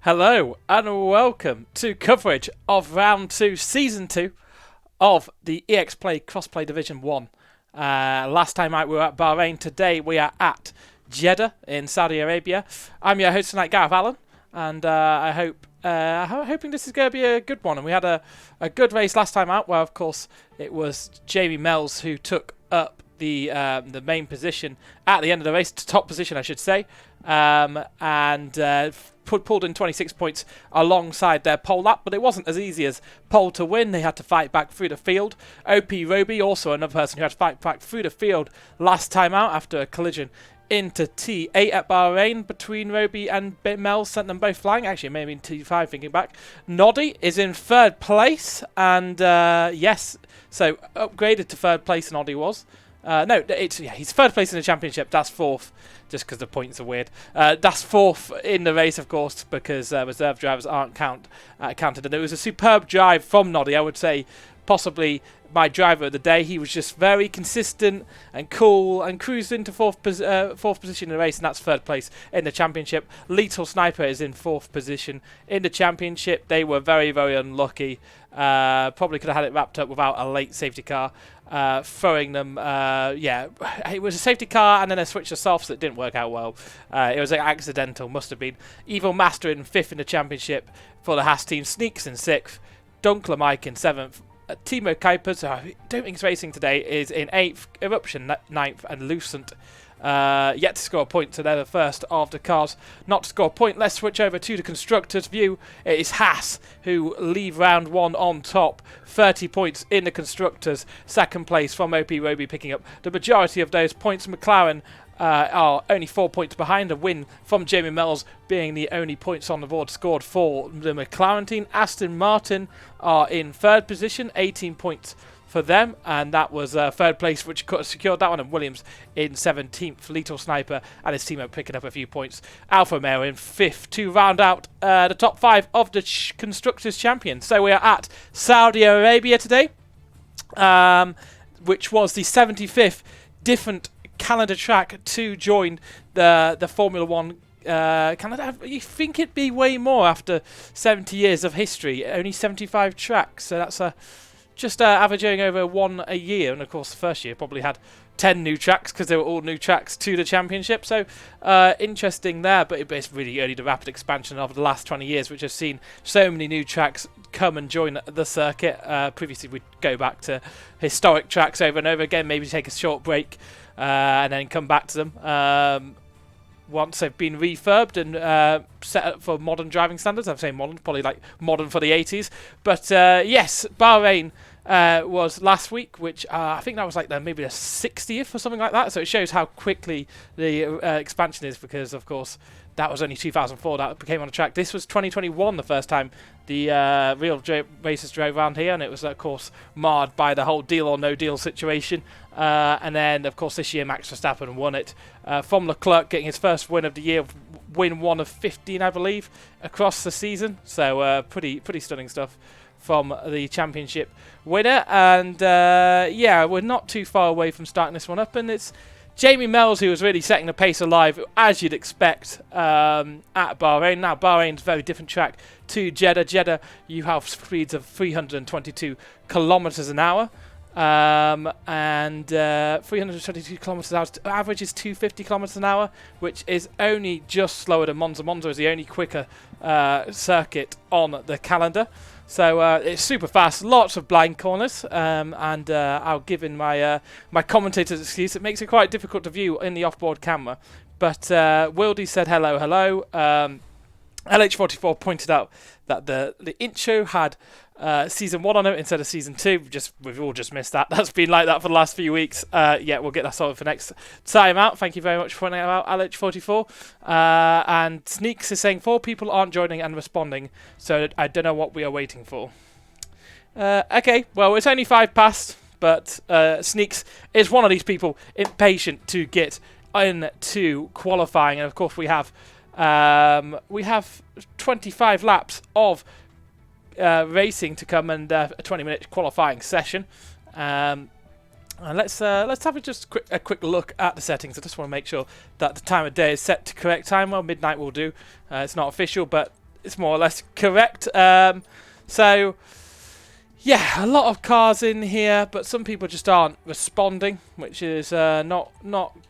Hello and welcome to coverage of Round 2, Season 2 of the ExA Crossplay Division 1. Last time out we were at Bahrain, today we are at Jeddah in Saudi Arabia. I'm your host tonight, Gareth Allen, and I'm hoping this is going to be a good one. And we had a good race last time out where, of course, it was Jamie Mells who took up the main position at the end of the race, top position I should say, pulled in 26 points alongside their pole lap, but it wasn't as easy as pole to win. They had to fight back through the field. OP Roby, also another person who had to fight back through the field last time out after a collision into T8 at Bahrain between Roby and Mells, sent them both flying. Actually, maybe in T5 thinking back. Noddy is in third place, and yes, so upgraded to third place Noddy was. He's third place in the championship. That's fourth, just because the points are weird. That's fourth in the race, of course, because reserve drivers aren't counted. And it was a superb drive from Noddy. I would say possibly my driver of the day. He was just very consistent and cool and cruised into fourth position in the race, and that's third place in the championship. Lethal Sniper is in fourth position in the championship. They were very, very unlucky. Probably could have had it wrapped up without a late safety car throwing them. It was a safety car and then a switch of softs that didn't work out well. It was accidental, must have been. Evil Master in fifth in the championship for the Haas team. Sneaks in sixth. Dunkler Mike in seventh. Timo Kuipers, who I don't think is racing today, is in eighth. Eruption ninth, and Lucent yet to score a point, so they're the first of the cars not to score a point. Let's switch over to the constructors' view. It is Haas who leave round one on top, 30 points in the constructors. Second place from OP Roby, picking up the majority of those points. McLaren are only 4 points behind, a win from Jamie Mells being the only points on the board scored for the McLaren team. Aston Martin are in third position, 18 points for them, and that was third place, which secured that one, and Williams in 17th. Lethal Sniper and his team are picking up a few points. Alfa Romeo in fifth to round out the top five of the Constructors' Champion. So we are at Saudi Arabia today, which was the 75th different calendar track to join the Formula One calendar. You think it'd be way more after 70 years of history, only 75 tracks, so that's just averaging over one a year. And of course the first year probably had 10 new tracks because they were all new tracks to the championship, so interesting there. But it's really only the rapid expansion of the last 20 years which has seen so many new tracks come and join the circuit. Previously we'd go back to historic tracks over and over again, maybe take a short break and then come back to them once they've been refurbed and set up for modern driving standards. I'm saying modern, probably like modern for the 80s. But yes, Bahrain was last week, which I think that was like maybe the 60th or something like that. So it shows how quickly the expansion is, because of course that was only 2004 that became on the track. This was 2021, the first time the real races drove around here, and it was of course marred by the whole deal or no deal situation. And then of course this year Max Verstappen won it from Leclerc, getting his first win of the year, win one of 15 I believe across the season. So pretty stunning stuff from the championship winner. And we're not too far away from starting this one up, and it's Jamie Mells who was really setting the pace alive, as you'd expect, at Bahrain. Now, Bahrain's a very different track to Jeddah. Jeddah, you have speeds of 322 kilometers an hour. And 322 kilometers an hour, average is 250 kilometers an hour, which is only just slower than Monza. Monza is the only quicker circuit on the calendar. So it's super fast, lots of blind corners, and I'll give in my commentator's excuse. It makes it quite difficult to view in the off-board camera. But Wildy said hello. LH44 pointed out that the intro had season 1 on it instead of season 2. We've all just missed that. That's been like that for the last few weeks. We'll get that sorted for next time out. Thank you very much for pointing out, LH44. And Sneaks is saying 4 people aren't joining and responding, so I don't know what we are waiting for. Okay, well, it's only 5 past, but Sneaks is one of these people impatient to get into qualifying, and of course we have 25 laps of racing to come, and a 20-minute qualifying session. Let's have a quick look at the settings. I just want to make sure that the time of day is set to correct time. Well, midnight will do. It's not official, but it's more or less correct. So, yeah, a lot of cars in here, but some people just aren't responding, which is not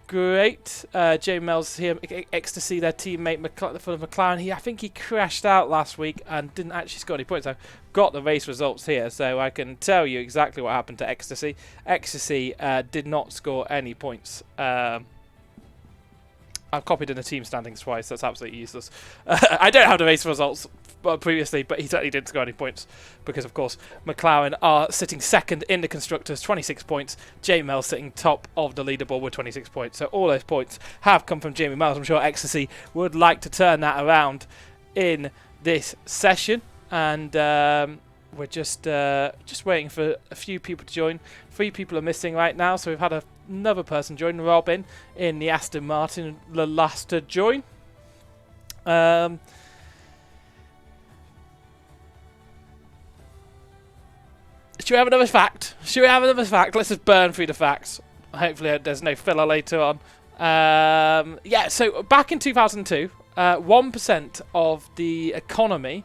great. Jamie Mel's here, Ecstasy, their teammate for McLaren. I think he crashed out last week and didn't actually score any points. I've got the race results here, so I can tell you exactly what happened to Ecstasy. Ecstasy did not score any points. I've copied in the team standings twice. That's absolutely useless. I don't have the race results previously, but he certainly didn't score any points because, of course, McLaren are sitting second in the Constructors, 26 points. Jamie Mel sitting top of the leaderboard with 26 points. So all those points have come from Jamie Mel. I'm sure Ecstasy would like to turn that around in this session. And we're just waiting for a few people to join. 3 people are missing right now, so we've had another person join, Robin, in the Aston Martin, the last to join. Should we have another fact? Let's just burn through the facts. Hopefully there's no filler later on. Yeah, so back in 2002, 1% of the economy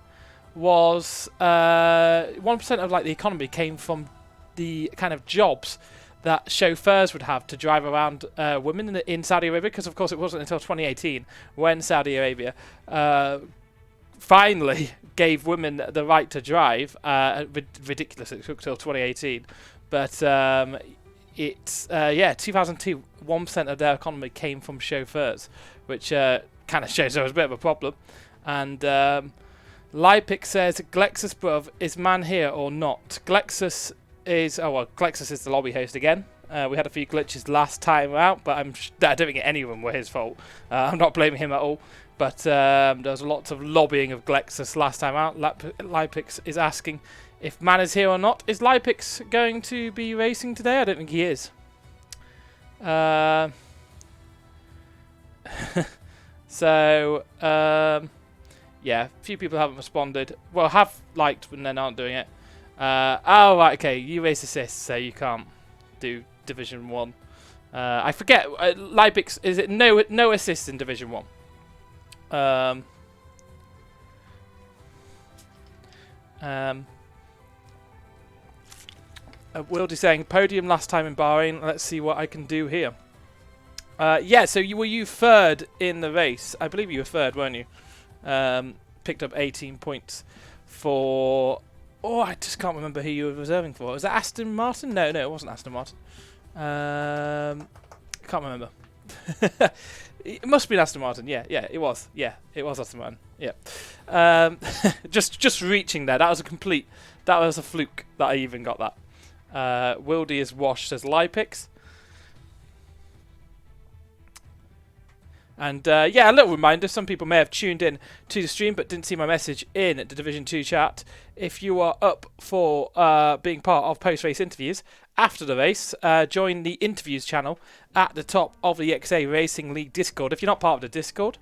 was 1% of like the economy came from the kind of jobs that chauffeurs would have to drive around women in Saudi Arabia, because of course it wasn't until 2018 when Saudi Arabia finally gave women the right to drive. Ridiculous, it took till 2018, but it's 2002, 1% of their economy came from chauffeurs, which kind of shows there was a bit of a problem. And Lipik says, Glexus bruv, is man here or not? Glexus is Glexus is the lobby host again. We had a few glitches last time out, but I don't think any of them were his fault. I'm not blaming him at all. But there was lots of lobbying of Glexus last time out. Lipix is asking if man is here or not. Is Lipix going to be racing today? I don't think he is. So, yeah, a few people haven't responded. Well, have liked and then aren't doing it. Oh, right, okay. You race assists, so you can't do Division 1. I forget. Lipix, is it no assists in Division 1? Wildy saying podium last time in Bahrain. Let's see what I can do here. Yeah, so were you third in the race? I believe you were third, weren't you? Picked up 18 points for... Oh, I just can't remember who you were reserving for. Was that Aston Martin? No, it wasn't Aston Martin. Can't remember. It must be Aston Martin. Yeah, it was. Yeah, it was Aston Martin. Yeah. Just reaching there. That was a fluke that I even got that. Wildy is washed, says Lipix. And yeah, a little reminder, some people may have tuned in to the stream but didn't see my message in the Division 2 chat. If you are up for being part of post-race interviews after the race, join the interviews channel at the top of the ExA Racing League Discord. If you're not part of the Discord,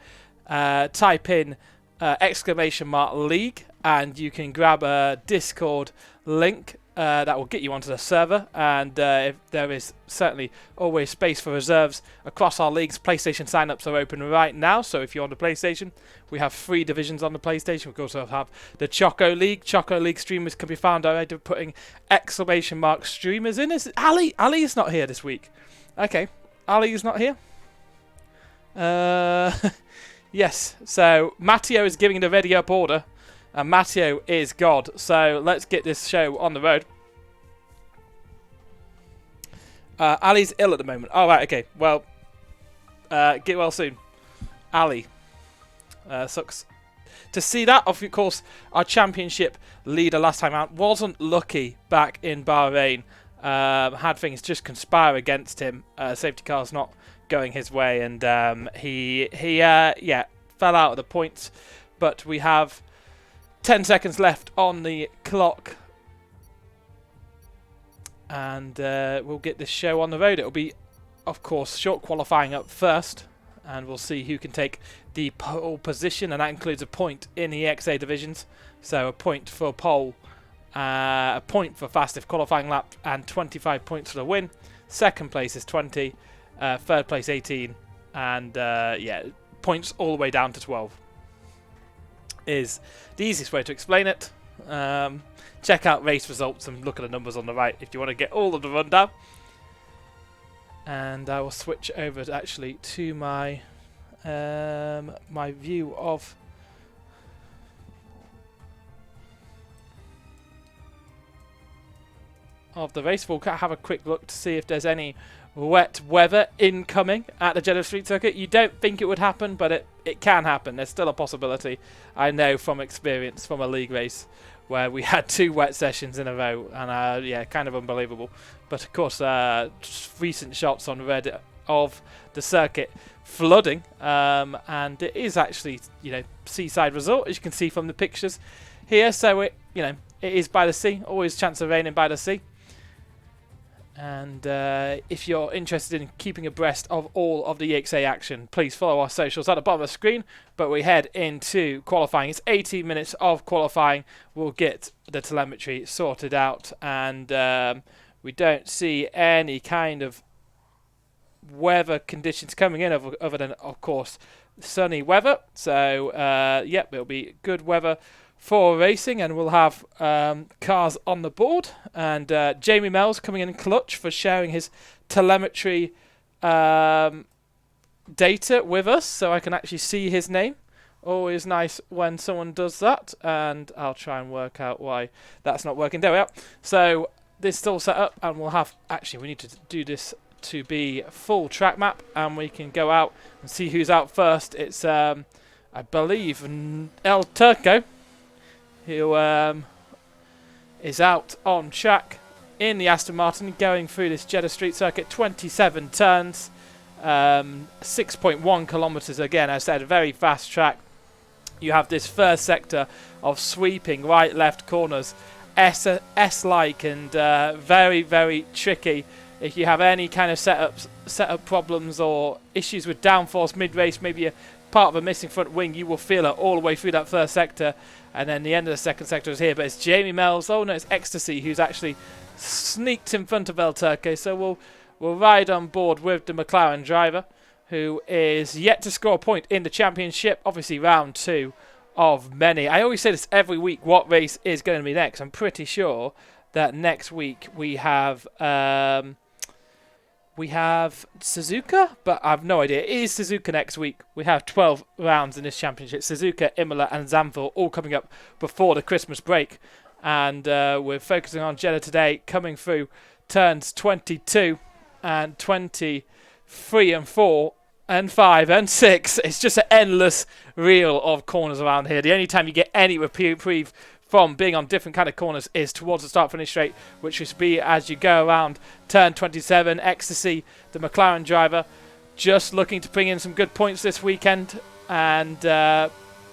type in !league and you can grab a Discord link that will get you onto the server, and if there is certainly always space for reserves across our leagues. PlayStation sign-ups are open right now, so if you're on the PlayStation, we have 3 divisions on the PlayStation. We also have the Choco League. Choco League streamers can be found already putting ! streamers in. Is Ali? Ali is not here this week. Okay, Ali is not here. Yes, so Matteo is giving the ready up order. And Matteo is God. So let's get this show on the road. Ali's ill at the moment. Oh, right, okay. Well, get well soon. Ali. Sucks to see that. Of course, our championship leader last time out wasn't lucky back in Bahrain. Had things just conspire against him. Safety car's not going his way. And he fell out of the points. But we have 10 seconds left on the clock, and we'll get this show on the road. It'll be, of course, short qualifying up first, and we'll see who can take the pole position, and that includes a point in the EXA divisions. So a point for pole, a point for fastest qualifying lap, and 25 points for the win. Second place is 20, third place 18, and yeah, points all the way down to 12. is the easiest way to explain it. Check out race results and look at the numbers on the right if you want to get all of the rundown. And I will switch over to my my view of the race. We'll have a quick look to see if there's any wet weather incoming at the Jeddah Street Circuit. You don't think it would happen, but it can happen. There's still a possibility. I know from experience from a league race where we had 2 wet sessions in a row, and yeah, kind of unbelievable. But of course, recent shots on Reddit of the circuit flooding, and it is actually, you know, seaside resort, as you can see from the pictures here. So it is by the sea. Always chance of raining by the sea. And if you're interested in keeping abreast of all of the ExA action, please follow our socials at the bottom of the screen. But we head into qualifying. It's 18 minutes of qualifying. We'll get the telemetry sorted out, and we don't see any kind of weather conditions coming in other than, of course, sunny weather. So, yep, it'll be good weather for racing, and we'll have cars on the board. And Jamie Mells coming in clutch for sharing his telemetry data with us, so I can actually see his name. Always nice when someone does that, and I'll try and work out why that's not working. There we are. So this is all set up, and we'll have, actually we need to do this to be full track map, and we can go out and see who's out first. It's I believe El Turco, who is out on track in the Aston Martin, going through this Jeddah Street Circuit. 27 turns, 6.1 kilometers. Again, as I said, a very fast track. You have this first sector of sweeping right, left corners, S-like, and very, very tricky. If you have any kind of setup problems or issues with downforce mid-race, maybe a part of a missing front wing, you will feel it all the way through that first sector. And then the end of the second sector is here, but it's Jamie Mells. Oh no, it's Ecstasy who's actually sneaked in front of El Turco. So we'll ride on board with the McLaren driver, who is yet to score a point in the championship. Obviously, round 2 of many. I always say this every week, what race is going to be next. I'm pretty sure that next week we have Suzuka, but I have no idea. It is Suzuka next week. We have 12 rounds in this championship. Suzuka, Imola and Zandvoort all coming up before the Christmas break. And we're focusing on Jeddah today, coming through turns 22 and 23 and 4 and 5 and 6. It's just an endless reel of corners around here. The only time you get any reprieve from being on different kind of corners is towards the start-finish straight, which would be as you go around turn 27. Ecstasy, the McLaren driver, just looking to bring in some good points this weekend, and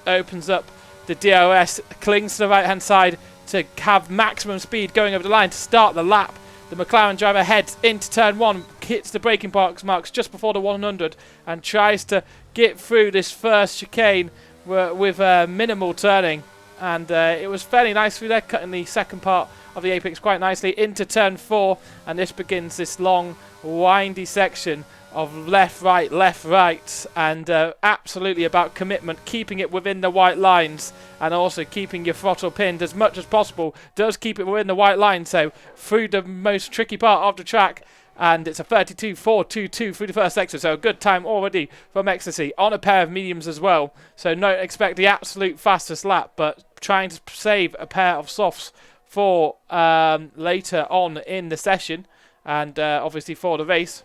opens up the DRS, clings to the right-hand side to have maximum speed going over the line to start the lap. The McLaren driver heads into turn 1, hits the braking marks just before the 100, and tries to get through this first chicane with minimal turning. And it was fairly nice through there, cutting the second part of the apex quite nicely into turn 4, and this begins this long, windy section of left, right, and absolutely about commitment, keeping it within the white lines, and also keeping your throttle pinned as much as possible. Does keep it within the white line, so through the most tricky part of the track. And it's a 32.422 through the first sector, so a good time already from Ecstasy on a pair of mediums as well. So don't expect the absolute fastest lap, but trying to save a pair of softs for later on in the session, and obviously for the race.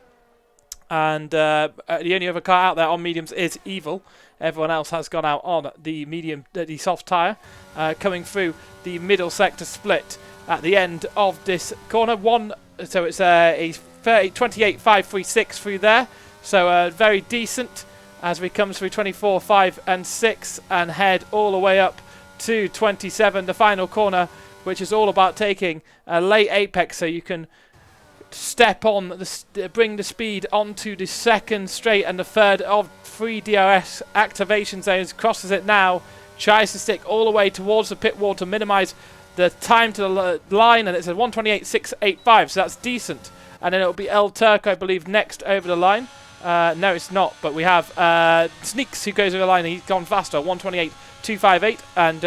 And the only other car out there on mediums is Evil. Everyone else has gone out on the medium, the soft tyre, coming through the middle sector split at the end of this corner. So it's a 28.536 through there, so very decent as we come through 24, 5 and 6 and head all the way up to 27, the final corner, which is all about taking a late apex so you can step on, bring the speed onto the second straight and the third of 3 DRS activation zones. Crosses it now, tries to stick all the way towards the pit wall to minimise the time to the line, and it's a 128.685, so that's decent. And then it'll be El Turco, I believe, next over the line. No, it's not. But we have Sneaks who goes over the line. He's gone faster, 128.258, and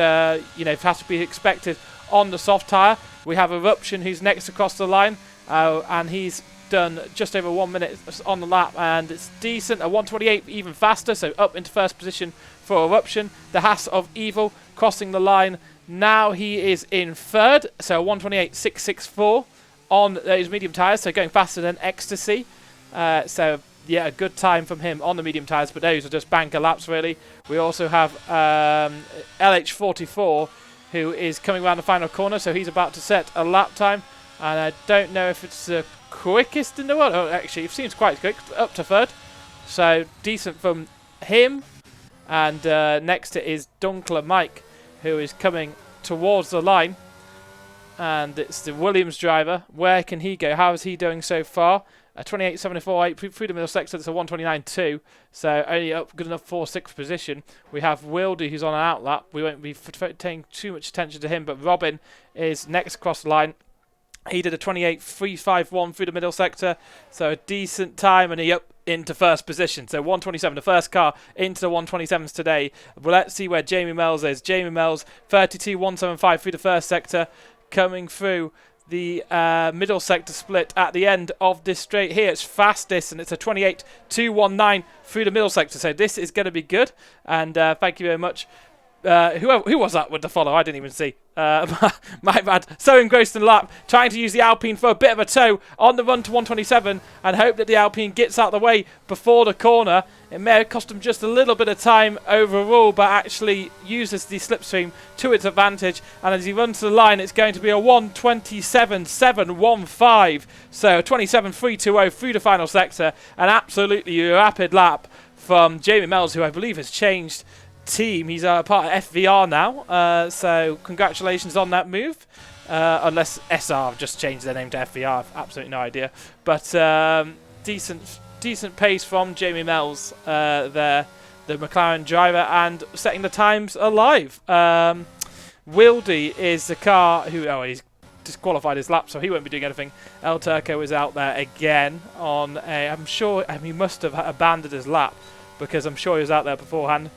you know, it has to be expected on the soft tyre. We have Eruption who's next across the line, and he's done just over 1 minute on the lap, and it's decent. A 128 even faster, so up into first position for Eruption. The Haas of Evil crossing the line. Now he is in third, so 128.664 on those medium tyres, so going faster than Ecstasy. So yeah, a good time from him on the medium tyres, but those are just banker laps really. We also have LH44 who is coming around the final corner, so he's about to set a lap time, and I don't know if it's the quickest in the world. Oh, actually, it seems quite quick, up to third, so decent from him. And next it is Dunkler Mike, who is coming towards the line, and it's the Williams driver. Where can he go? How is he doing so far? 28.748 through the middle sector. That's a 129.2, so only up good enough for sixth position. We have Wildy who's on an outlap. We won't be paying too much attention to him, but Robin is next across the line. He did a 28.351 through the middle sector, so a decent time, and he up into first position. So 127, the first car into the 127s today. Well, let's see where Jamie Mells is. Jamie Mells, 32.175 through the first sector, coming through the middle sector split at the end of this straight here. It's fastest, and it's a 28.219 through the middle sector. So this is going to be good, and thank you very much. Who was that with the follow? I didn't even see. My bad. So engrossed in the lap, trying to use the Alpine for a bit of a tow on the run to 127 and hope that the Alpine gets out of the way before the corner. It may have cost him just a little bit of time overall, but actually uses the slipstream to its advantage. And as he runs to the line, it's going to be a 127.715. So 27.320 through the final sector. An absolutely rapid lap from Jamie Mells, who I believe has changed team. He's part of FVR now, so congratulations on that move, unless SR have just changed their name to FVR. I've absolutely no idea, but decent pace from Jamie Mells there, the McLaren driver, and setting the times alive. Wildy is the car who, he's disqualified his lap, so he won't be doing anything. El Turco is out there again on a, I'm sure, he must have abandoned his lap, because I'm sure he was out there beforehand.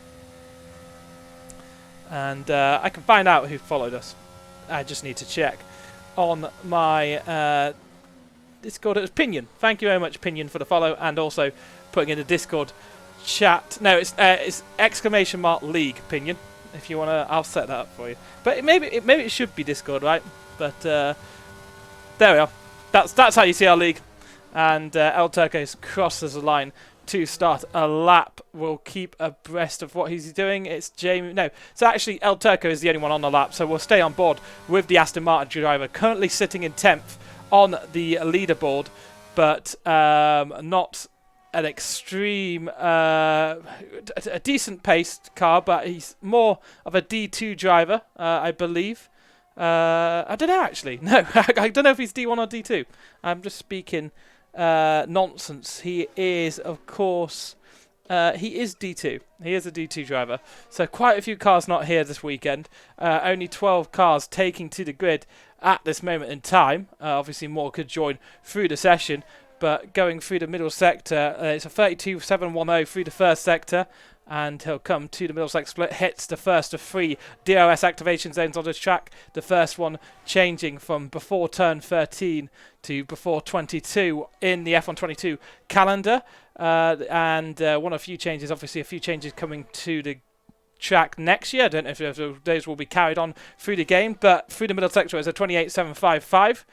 And I can find out who followed us. I just need to check on my Discord. It was Pinion. Thank you very much, Pinion, for the follow, and also putting in the Discord chat. No, it's !League, Pinion. If you wanna, I'll set that up for you. But maybe it should be Discord, right? But there we are. That's how you see our league. And El Turco crosses the line to start a lap. We'll keep abreast of what he's doing. It's Jamie. No, so actually El Turco is the only one on the lap, so we'll stay on board with the Aston Martin driver, currently sitting in 10th on the leaderboard, but not an extreme, a decent paced car, but he's more of a D2 driver, I believe. I don't know actually. No, I don't know if he's D1 or D2. I'm just speaking nonsense. He is, of course, he is D2. He is a D2 driver. So quite a few cars not here this weekend. Only 12 cars taking to the grid at this moment in time. Obviously more could join through the session, but going through the middle sector, it's a 32.710 through the first sector, and he'll come to the middle sector split, hits the first of 3 DRS activation zones on this track. The first one changing from before turn 13 to before 22 in the F122 calendar. And one of a few changes, obviously a few changes coming to the track next year. I don't know if those will be carried on through the game, but through the middle sector is a 28.755.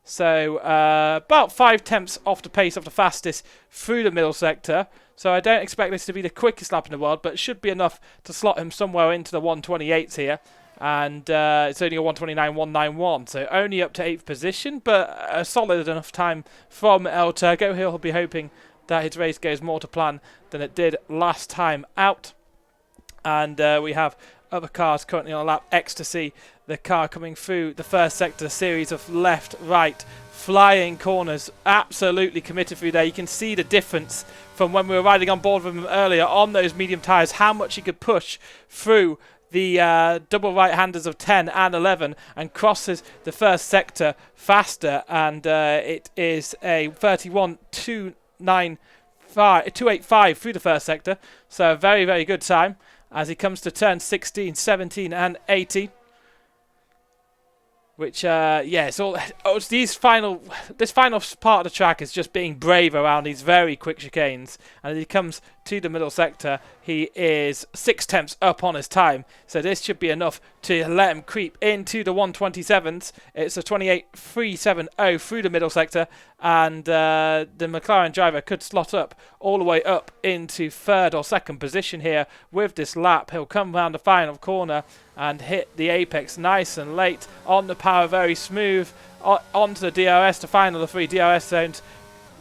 So about 5 tenths off the pace of the fastest through the middle sector. So I don't expect this to be the quickest lap in the world, but it should be enough to slot him somewhere into the 128s here. And it's only a 129.191, so only up to 8th position, but a solid enough time from El Turco. He'll be hoping that his race goes more to plan than it did last time out. And we have other cars currently on the lap. Ecstasy, the car coming through the first sector, series of left, right, flying corners, absolutely committed through there. You can see the difference from when we were riding on board with him earlier on those medium tyres, how much he could push through the double right-handers of 10 and 11 and crosses the first sector faster. And it is a 31.295 285 through the first sector. So a very, very good time as he comes to turn 16, 17 and 18. Which, yeah, it's all. This final part of the track is just being brave around these very quick chicanes. And as he comes to the middle sector, he is 6 tenths up on his time. So this should be enough to let him creep into the 127s. It's a 28.370 through the middle sector. And the McLaren driver could slot up all the way up into third or second position here with this lap. He'll come round the final corner and hit the apex nice and late on the power, very smooth, onto the DRS, the final of the 3 DRS zones,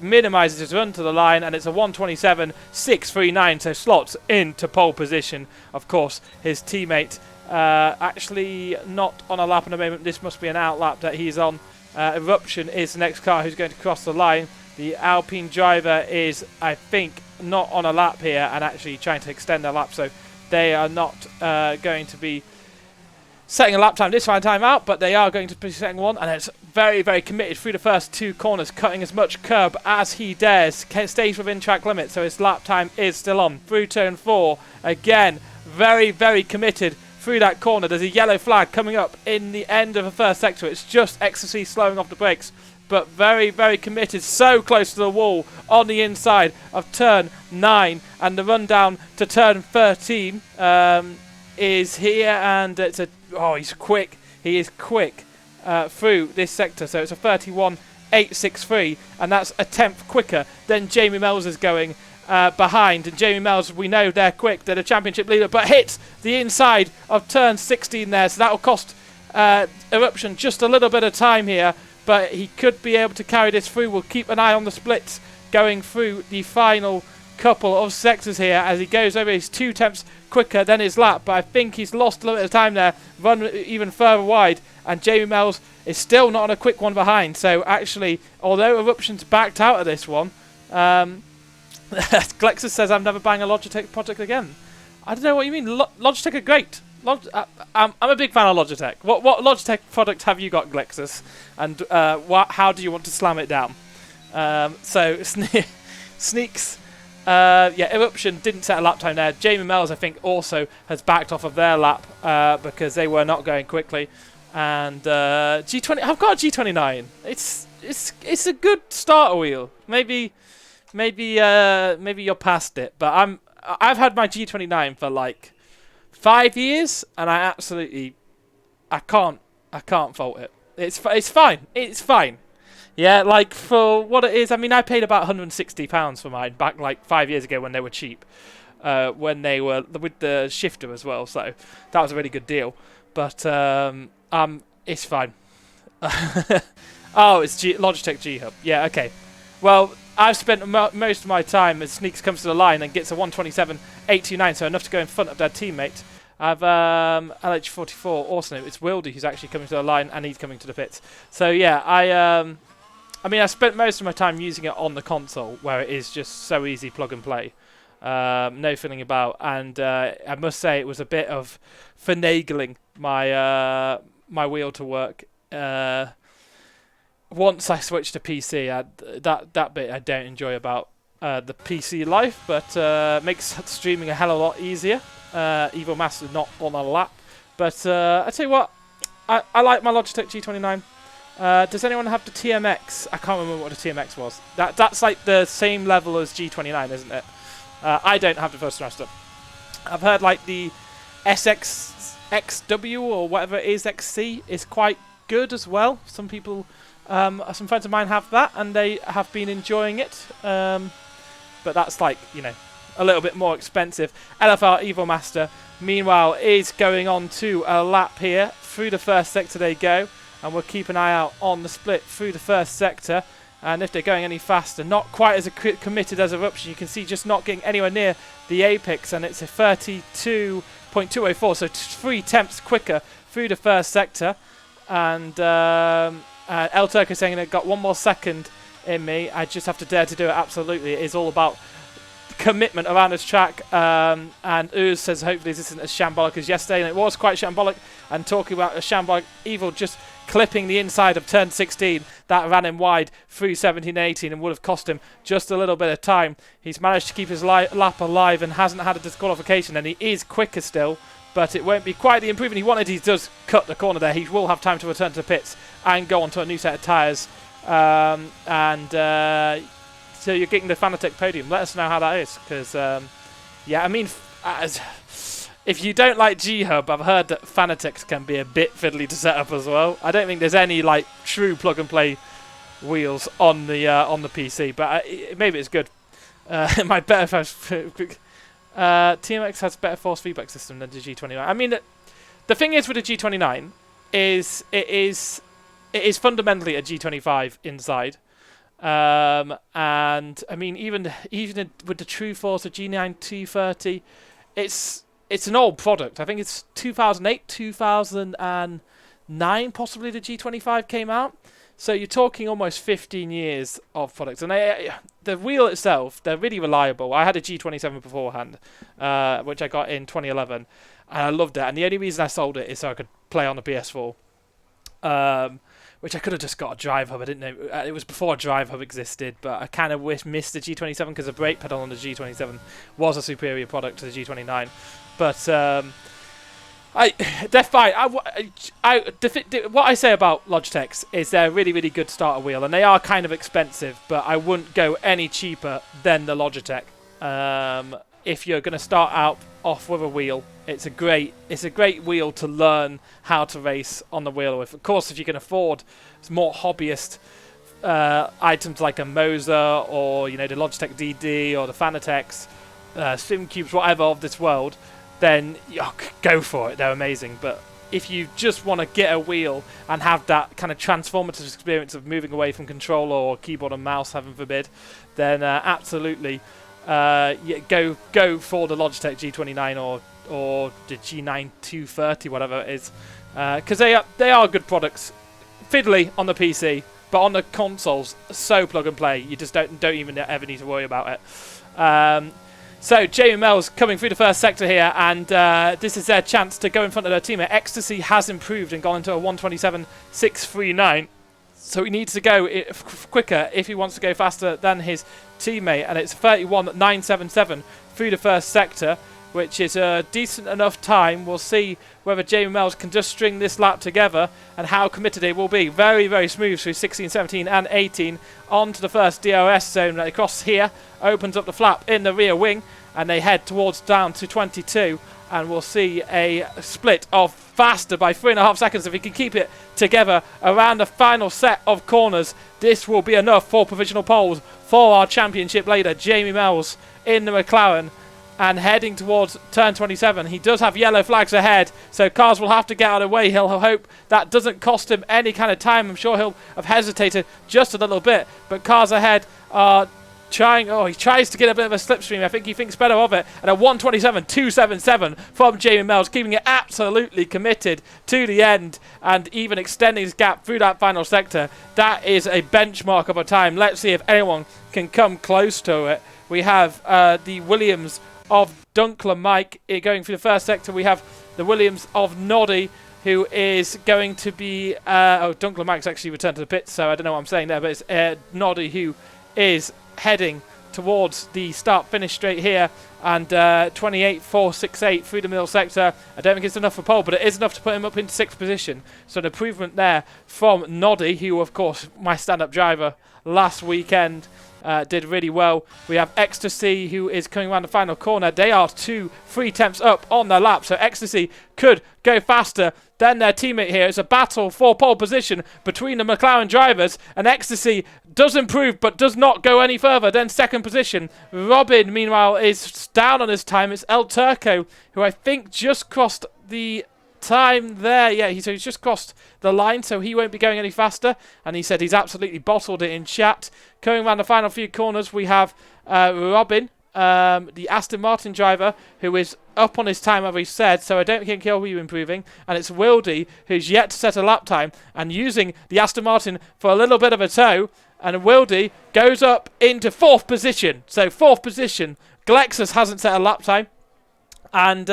minimises his run to the line, and it's a 127.639, so slots into pole position. Of course, his teammate actually not on a lap at the moment. This must be an out lap that he's on. Eruption is the next car who's going to cross the line. The Alpine driver is, I think, not on a lap here and actually trying to extend their lap, so they are not going to be setting a lap time this time out, but they are going to be setting one, and it's very, very committed through the first 2 corners, cutting as much curb as he dares, stays within track limit, so his lap time is still on. Through turn 4, again, very, very committed through that corner. There's a yellow flag coming up in the end of the first sector. It's just ExA slowing off the brakes, but very, very committed, so close to the wall on the inside of turn 9, and the run down to turn 13 is here, and it's a he's quick. He is quick through this sector, so it's a 31.863, and that's a tenth quicker than Jamie Mells is going behind. And Jamie Mells, we know they're quick, they're the championship leader, but hits the inside of turn 16 there, so that will cost Eruption just a little bit of time here, but he could be able to carry this through. We'll keep an eye on the splits going through the final couple of sectors here as he goes over. His 2 tenths quicker than his lap, but I think he's lost a little bit of time there, run even further wide, and Jamie Mells is still not on a quick one behind. So actually, although Eruption's backed out of this one, Glexus says, I'm never buying a Logitech product again. I don't know what you mean. Logitech are great. I'm a big fan of Logitech. What Logitech product have you got, Glexus? And how do you want to slam it down? So Sneaks. Yeah, Eruption didn't set a lap time there. Jamie Mells, I think, also has backed off of their lap because they were not going quickly. And G20, I've got a G29. It's a good starter wheel. Maybe you're past it, but I've had my G29 for like 5 years, and I can't fault it. It's fine. It's fine. Yeah, like for what it is, I mean, I paid about £160 for mine back like 5 years ago when they were cheap, when they were with the shifter as well. So that was a really good deal. But it's fine. Oh, it's Logitech G Hub. Yeah, okay. Well, I've spent most of my time as Sneaks comes to the line and gets a 127.829, so enough to go in front of their teammate. I've LH44. Also, it's Wildy who's actually coming to the line, and he's coming to the pits. So yeah, I mean, I spent most of my time using it on the console, where it is just so easy, plug and play. No fiddling about, and I must say it was a bit of finagling my my wheel to work. Once I switched to PC, that bit I don't enjoy about the PC life, but makes streaming a hell of a lot easier. Evil Master's not on a lap, but I tell you what, I like my Logitech G29. Does anyone have the TMX? I can't remember what the TMX was. That's like the same level as G29, isn't it? I don't have the first semester. I've heard like the SXXW or whatever it is, XC is quite good as well. Some people, some friends of mine have that, and they have been enjoying it. But that's like, you know, a little bit more expensive. LFR Evil Master, meanwhile, is going on to a lap here. Through the first sector they go, and we'll keep an eye out on the split through the first sector. And if they're going any faster, not quite as committed as Eruption. You can see just not getting anywhere near the apex, and it's a 32.204, so 3 tenths quicker through the first sector. And El Turco saying it got 1 more second in me. I just have to dare to do it. Absolutely, it is all about commitment around this track. And Ooze says hopefully this isn't as shambolic as yesterday, and it was quite shambolic. And talking about a shambolic, Evil just clipping the inside of turn 16. That ran him wide through 17 and 18 and would have cost him just a little bit of time. He's managed to keep his lap alive and hasn't had a disqualification, and he is quicker still, but it won't be quite the improvement he wanted. He does cut the corner there. He will have time to return to the pits and go on to a new set of tyres. So you're getting the Fanatec podium. Let us know how that is, because, yeah, I mean, if you don't like G-Hub, I've heard that Fanatec's can be a bit fiddly to set up as well. I don't think there's any like true plug-and-play wheels on the PC, but maybe it's good. It might better if TMX has better force feedback system than the G29. I mean, the thing is with the G29 is it is fundamentally a G25 inside. And I mean, even with the True Force of G9 230, it's an old product. I think it's 2008, 2009, possibly the G25 came out. So you're talking almost 15 years of products. And the wheel itself, they're really reliable. I had a G27 beforehand, which I got in 2011, and I loved it. And the only reason I sold it is so I could play on the PS4. Which I could have just got a drive hub. I didn't know. It was before a drive hub existed, but I kind of missed the G27 because the brake pedal on the G27 was a superior product to the G29. But they're fine. What I say about Logitechs is they're a really, really good starter wheel, and they are kind of expensive, but I wouldn't go any cheaper than the Logitech. If you're going to start out off with a wheel, it's a great wheel to learn how to race on the wheel with. Of course, if you can afford more hobbyist items like a Moser or the Logitech DD or the Fanatec's, SimCubes, whatever of this world, then go for it. They're amazing. But if you just want to get a wheel and have that kind of transformative experience of moving away from controller or keyboard and mouse, heaven forbid, then absolutely. Go for the Logitech G29 or the G9 230, whatever it is, because they are good products. Fiddly on the PC, but on the consoles, so plug and play. You just don't even ever need to worry about it. So Jamie Mel's coming through the first sector here, and this is their chance to go in front of their teammate. Ecstasy has improved and gone into a 1:27.639. So he needs to go quicker if he wants to go faster than his teammate, and it's 31.977 through the first sector, which is a decent enough time. We'll see whether Jamie Mells can just string this lap together and how committed it will be. Very, very smooth through 16, 17 and 18 onto the first DRS zone. They cross here, opens up the flap in the rear wing, and they head towards down to 22, and we'll see a split of faster by 3.5 seconds. If he can keep it together around the final set of corners, this will be enough for provisional poles for our championship leader, Jamie Mells, in the McLaren. And heading towards turn 27, he does have yellow flags ahead, so cars will have to get out of the way. He'll hope that doesn't cost him any kind of time. I'm sure he'll have hesitated just a little bit, but cars ahead are trying. Oh, he tries to get a bit of a slipstream. I think he thinks better of it. And a 1:27.277 from Jamie Mells, keeping it absolutely committed to the end and even extending his gap through that final sector. That is a benchmark of a time. Let's see if anyone can come close to it. We have the Williams of Dunkler Mike going through the first sector. We have the Williams of Noddy, who is going to be... Dunkler Mike's actually returned to the pits, so I don't know what I'm saying there, but it's Noddy who is heading towards the start-finish straight here, and 28.468 through the middle sector. I don't think it's enough for pole, but it is enough to put him up into 6th position. So an improvement there from Noddy, who, of course, my stand-up driver last weekend, did really well. We have Ecstasy, who is coming around the final corner. They are 2-3 tenths up on their lap, so Ecstasy could go faster than their teammate here. It's a battle for pole position between the McLaren drivers, and Ecstasy does improve but does not go any further than 2nd position. Robin, meanwhile, is down on his time. It's El Turco, who I think just crossed the time there. Yeah, he's just crossed the line, so he won't be going any faster, and he said he's absolutely bottled it in chat. Coming around the final few corners, we have Robin, the Aston Martin driver, who is up on his time, as we said, so I don't think he'll be improving. And it's Wildy, who's yet to set a lap time and using the Aston Martin for a little bit of a tow, and Wildy goes up into 4th position. So 4th position. Glexus hasn't set a lap time. And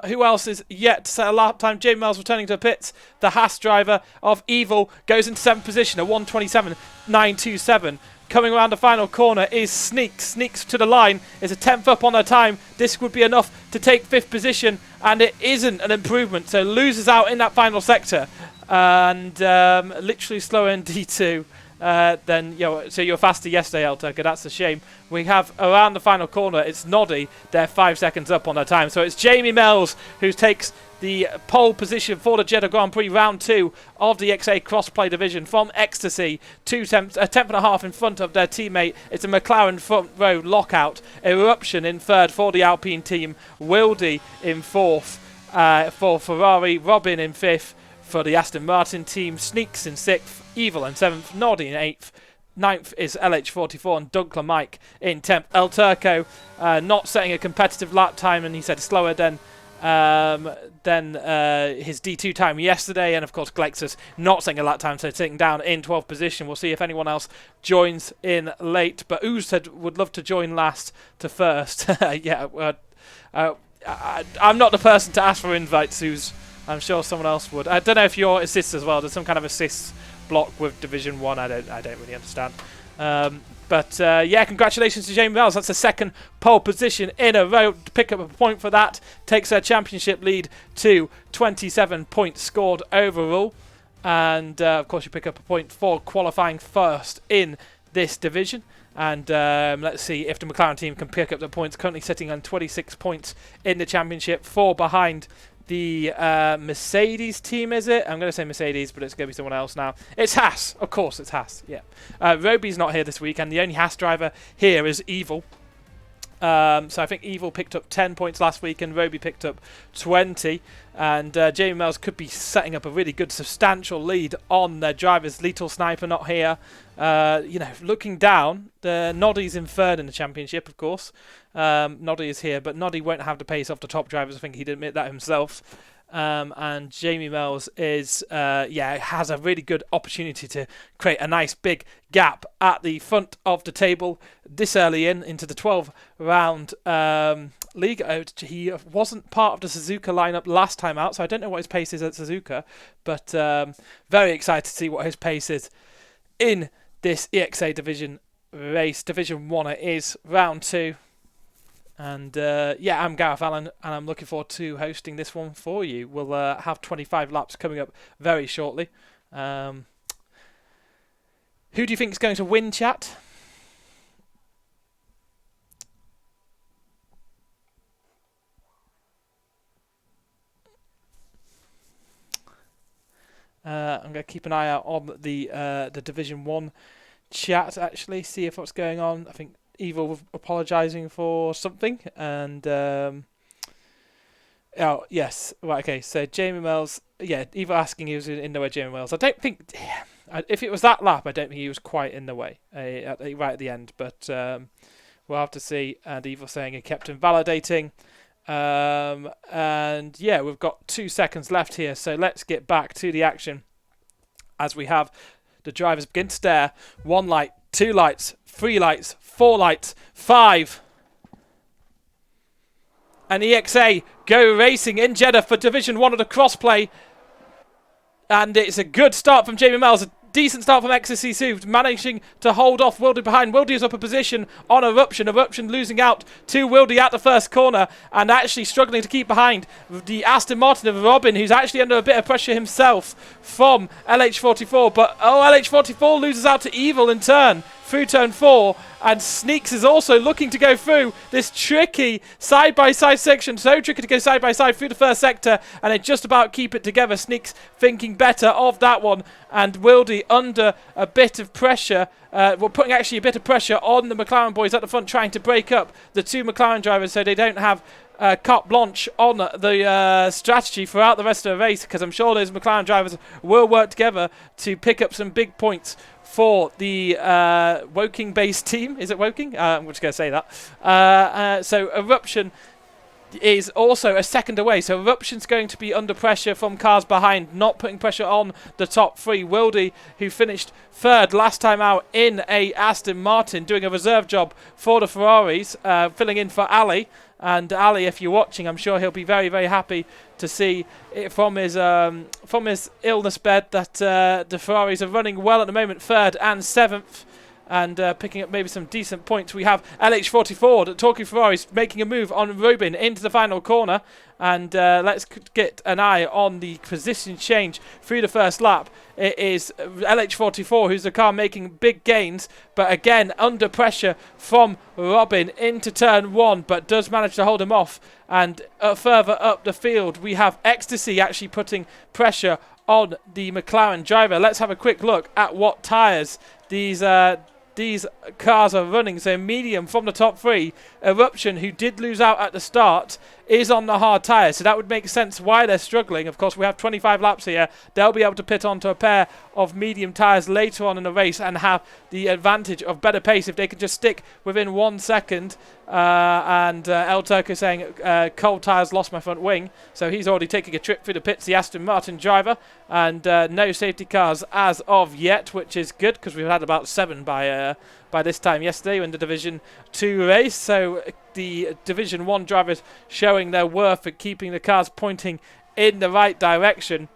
who else is yet to set a lap time? Jamie Mills returning to the pits. The Haas driver of Evil goes into 7th position at 1:27.927. Coming around the final corner is Sneaks. Sneaks to the line is a 10th up on her time. This would be enough to take 5th position, and it isn't an improvement. So loses out in that final sector, and literally slower in D2. Then so you were faster yesterday, Elturka. That's a shame. We have around the final corner. It's Noddy. They're 5 seconds up on their time. So it's Jamie Mills who takes the pole position for the Jeddah Grand Prix round 2 of the ExA Crossplay Division from Ecstasy, a tenth and a half in front of their teammate. It's a McLaren front row lockout. Eruption in 3rd for the Alpine team. Wildy in 4th for Ferrari. Robin in 5th for the Aston Martin team. Sneaks in 6th. Evil in 7th. Noddy in 8th. 9th is LH44 and Dunkler Mike in 10th. El Turco not setting a competitive lap time, and he said slower than his D2 time yesterday. And of course Glexus not setting a lap time, so sitting down in 12th position. We'll see if anyone else joins in late, but Ooze said would love to join last to first. Yeah, I'm not the person to ask for invites, Ooze. I'm sure someone else would. I don't know if your assists as well. There's some kind of assists block with Division 1. I don't really understand. But yeah, congratulations to Jamie Mills. That's the 2nd pole position in a row. To pick up a point for that, takes her championship lead to 27 points scored overall. And of course, you pick up a point for qualifying first in this division. And let's see if the McLaren team can pick up the points. Currently sitting on 26 points in the championship, 4 behind the Mercedes team, is it? I'm going to say Mercedes, but it's going to be someone else now. It's Haas. Of course, it's Haas. Yeah. Roby's not here this week, and the only Haas driver here is Evil. So I think Evil picked up 10 points last week, and Roby picked up 20. And Jamie Mills could be setting up a really good, substantial lead on their drivers. Lethal Sniper not here. Looking down, the Noddy's in 3rd in the championship, of course. Noddy is here, but Noddy won't have the pace off the top drivers. I think he'd admit that himself. And Jamie Mills is, has a really good opportunity to create a nice big gap at the front of the table this early into the 12-round league. He wasn't part of the Suzuka lineup last time out, so I don't know what his pace is at Suzuka, but very excited to see what his pace is in this EXA division race. Division 1 it is, round 2. And I'm Gareth Allen, and I'm looking forward to hosting this one for you. We'll have 25 laps coming up very shortly. Who do you think is going to win, chat? I'm going to keep an eye out on the Division 1 chat, actually, see if what's going on. I think Evil apologising for something, and yes, right, okay. So Jamie Mills, Evil asking he was in the way. Jamie Mills, I don't think if it was that lap, I don't think he was quite in the way right at the end, but we'll have to see. And Evil saying he kept invalidating, and yeah, we've got 2 seconds left here, so let's get back to the action as we have the drivers begin to stare. 1 light, 2 lights, 3 lights, 4 lights, 5. And EXA go racing in Jeddah for Division 1 of the crossplay. And it's a good start from Jamie Mills. A decent start from Ecstasy Sue, managing to hold off Wildy behind. Wildy is up a position on Eruption. Eruption losing out to Wildy at the first corner and actually struggling to keep behind the Aston Martin of Robin, who's actually under a bit of pressure himself from LH44. But LH44 loses out to Evil in turn through turn 4, and Sneaks is also looking to go through this tricky side-by-side section. So tricky to go side-by-side through the first sector, and they just about keep it together. Sneaks thinking better of that one, and Wildy under a bit of pressure. Putting actually a bit of pressure on the McLaren boys at the front, trying to break up the 2 McLaren drivers so they don't have carte blanche on the strategy throughout the rest of the race, because I'm sure those McLaren drivers will work together to pick up some big points for the Woking-based team. Is it Woking? I'm just going to say that. So Eruption is also a second away. So Eruption's going to be under pressure from cars behind, not putting pressure on the top three. Wildy, who finished third last time out in a Aston Martin, doing a reserve job for the Ferraris, filling in for Ali. And Ali, if you're watching, I'm sure he'll be very, very happy to see it from his illness bed that the Ferraris are running well at the moment, 3rd and 7th. And picking up maybe some decent points. We have LH44, the talking Ferraris, making a move on Rubin into the final corner. And let's get an eye on the position change through the first lap. It is LH44 who's the car making big gains, but again under pressure from Robin into turn 1, but does manage to hold him off. And further up the field, we have Ecstasy actually putting pressure on the McLaren driver. Let's have a quick look at what tyres these cars are running. So medium from the top three. Eruption, who did lose out at the start, is on the hard tyres. So that would make sense why they're struggling. Of course, we have 25 laps here. They'll be able to pit onto a pair of medium tyres later on in the race and have the advantage of better pace if they can just stick within 1 second. And El Turco saying cold tyres lost my front wing. So he's already taking a trip through the pits, the Aston Martin driver. And no safety cars as of yet, which is good because we've had about 7 by this time yesterday in the Division 2 race. So the Division 1 drivers showing their worth at keeping the cars pointing in the right direction.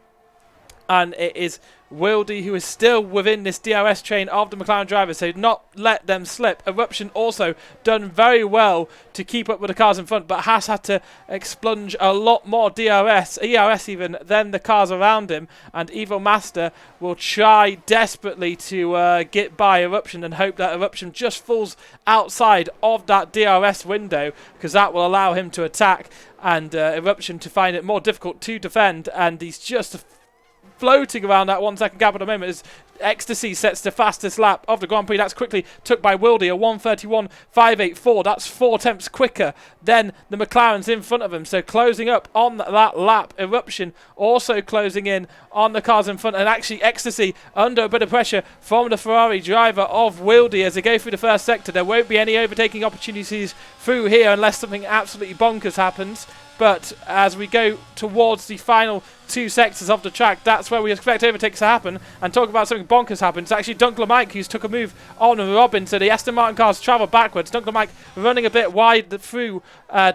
And it is Wildy who is still within this DRS train of the McLaren drivers, so not let them slip. Eruption also done very well to keep up with the cars in front, but has had to expunge a lot more ERS even, than the cars around him. And Evil Master will try desperately to get by Eruption and hope that Eruption just falls outside of that DRS window, because that will allow him to attack and Eruption to find it more difficult to defend. And he's just floating around that 1 second gap at the moment as Ecstasy sets the fastest lap of the Grand Prix. That's quickly took by Wildy, a 1:31.584. That's 4 tenths quicker than the McLarens in front of him. So closing up on that lap. Eruption also closing in on the cars in front. And actually Ecstasy under a bit of pressure from the Ferrari driver of Wildy as they go through the first sector. There won't be any overtaking opportunities through here unless something absolutely bonkers happens. But as we go towards the final 2 sectors of the track, that's where we expect overtakes to happen. And talk about something bonkers happen. It's actually Dunkel Mike who's took a move on Robin. So the Aston Martin cars travel backwards. Dunkel Mike running a bit wide through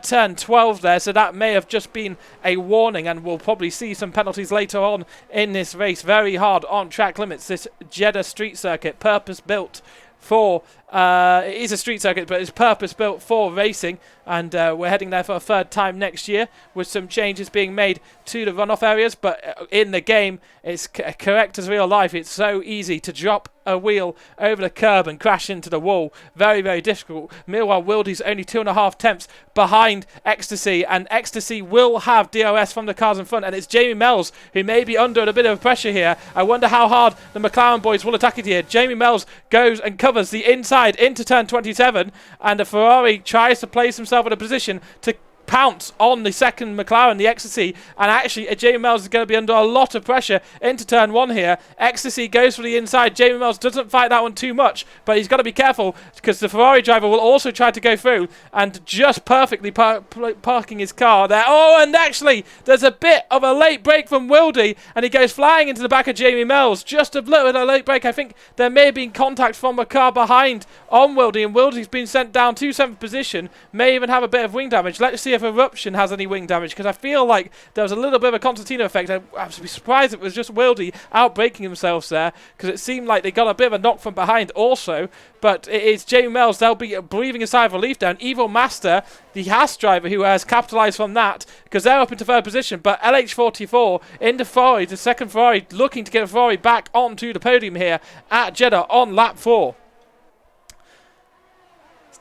turn 12 there. So that may have just been a warning. And we'll probably see some penalties later on in this race. Very hard on track limits. This Jeddah Street Circuit, purpose built for it is a street circuit, but it's purpose built for racing, and we're heading there for a 3rd time next year with some changes being made to the runoff areas. But in the game, it's correct as real life. It's so easy to drop a wheel over the curb and crash into the wall. Very, very difficult. Meanwhile, Wildy's only 2.5 tenths behind Ecstasy, and Ecstasy will have DRS from the cars in front, and it's Jamie Mells who may be under a bit of pressure here. I wonder how hard the McLaren boys will attack it here. Jamie Mells goes and covers the inside into turn 27, and the Ferrari tries to place himself in a position to pounce on the second McLaren, the Ecstasy, and actually Jamie Mells is going to be under a lot of pressure into turn 1 here. Ecstasy goes for the inside. Jamie Mells doesn't fight that one too much, but he's got to be careful because the Ferrari driver will also try to go through, and just perfectly parking his car there. Oh, and actually there's a bit of a late brake from Wildy, and he goes flying into the back of Jamie Mells. Just a little bit of a late brake. I think there may have been contact from a car behind on Wildy, and Wildy's been sent down to 7th position, may even have a bit of wing damage. Let's see if Eruption has any wing damage, because I feel like there was a little bit of a Constantino effect. I would be surprised if it was just Wildy out-braking themselves there, because it seemed like they got a bit of a knock from behind also. But it is Jamie Mells. They'll be breathing a sigh of relief down. Evil Master, the Haas driver, who has capitalised from that, because they're up into 3rd position. But LH44 into Ferrari, the second Ferrari, looking to get a Ferrari back onto the podium here at Jeddah on lap 4.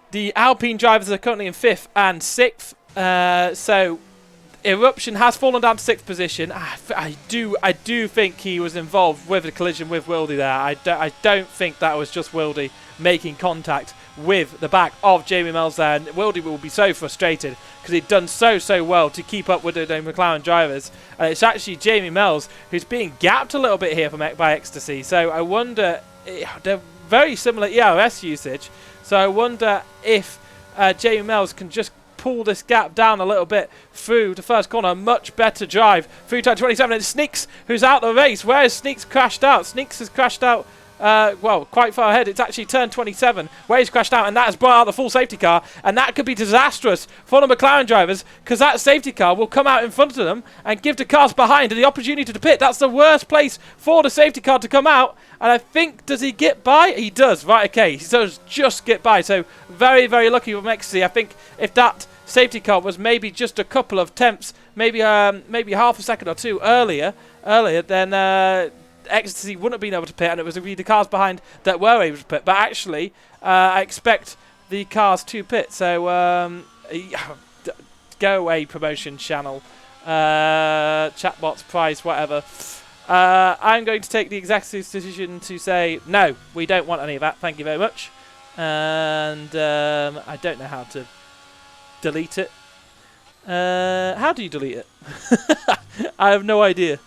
The Alpine drivers are currently in 5th and 6th. So Eruption has fallen down to 6th position. I do think he was involved with the collision with Wildy there. I don't think that was just Wildy making contact with the back of Jamie Mells there. And Wildy will be so frustrated because he'd done so well to keep up with the McLaren drivers. And it's actually Jamie Mells who's being gapped a little bit here by Ecstasy. So I wonder, they're very similar ERS usage. So I wonder if Jamie Mells can just pull this gap down a little bit through the first corner. Much better drive through turn 27. It's Sneaks who's out the race. Where is Sneaks crashed out? Sneaks has crashed out, well, quite far ahead. It's actually turn 27 where he's crashed out, and that has brought out the full safety car, and that could be disastrous for the McLaren drivers, because that safety car will come out in front of them and give the cars behind the opportunity to pit. That's the worst place for the safety car to come out, and I think, does he get by? He does, right, okay, he does just get by, so very, very lucky from ExA. I think if that safety car was maybe just a couple of tenths, maybe half a second or two earlier, then ExA wouldn't have been able to pit, and it was the cars behind that were able to pit. But actually, I expect the cars to pit. So go away, promotion channel, chatbots, price, whatever. I'm going to take the executive's decision to say, no, we don't want any of that, thank you very much. And I don't know how to delete it. How do you delete it? I have no idea.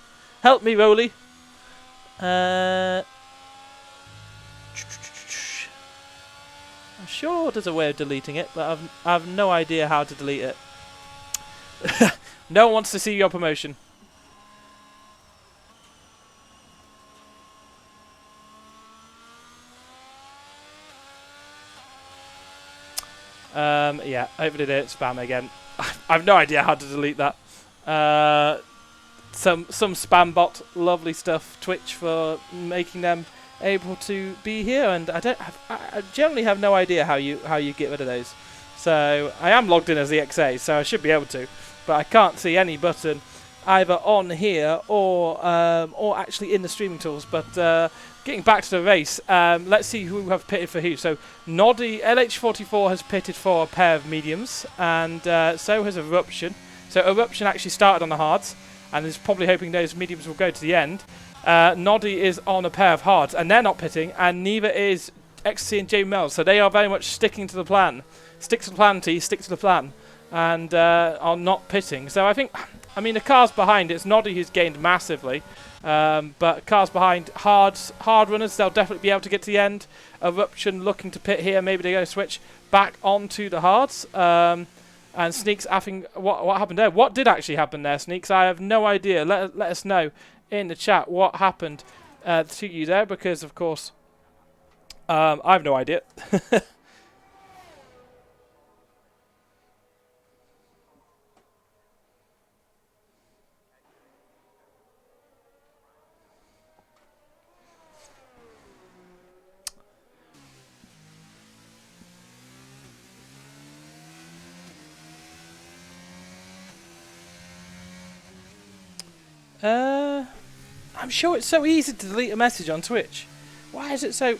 Help me, Rolly. I'm sure there's a way of deleting it, but I have no idea how to delete it. No one wants to see your promotion. Yeah, hopefully they don't spam again. I have no idea how to delete that. Some spam bot, lovely stuff. Twitch for making them able to be here, and I generally have no idea how you get rid of those. So I am logged in as the ExA, so I should be able to, but I can't see any button either on here or actually in the streaming tools. But getting back to the race, let's see who have pitted for who. So Noddy LH44 has pitted for a pair of mediums, and so has Eruption. So Eruption actually started on the hards, and is probably hoping those mediums will go to the end. Noddy is on a pair of hards, and they're not pitting, and neither is ExA and Jamie Mills. So they are very much sticking to the plan. Stick to the plan, T, stick to the plan, and are not pitting. So I mean, the cars behind, it's Noddy who's gained massively, but cars behind, hard runners, they'll definitely be able to get to the end. Eruption looking to pit here, maybe they're going to switch back onto the hards. And Sneaks, I think, what happened there? What did actually happen there, Sneaks? I have no idea. Let us know in the chat what happened to you there, because, of course, I have no idea. I'm sure it's so easy to delete a message on Twitch. Why is it so?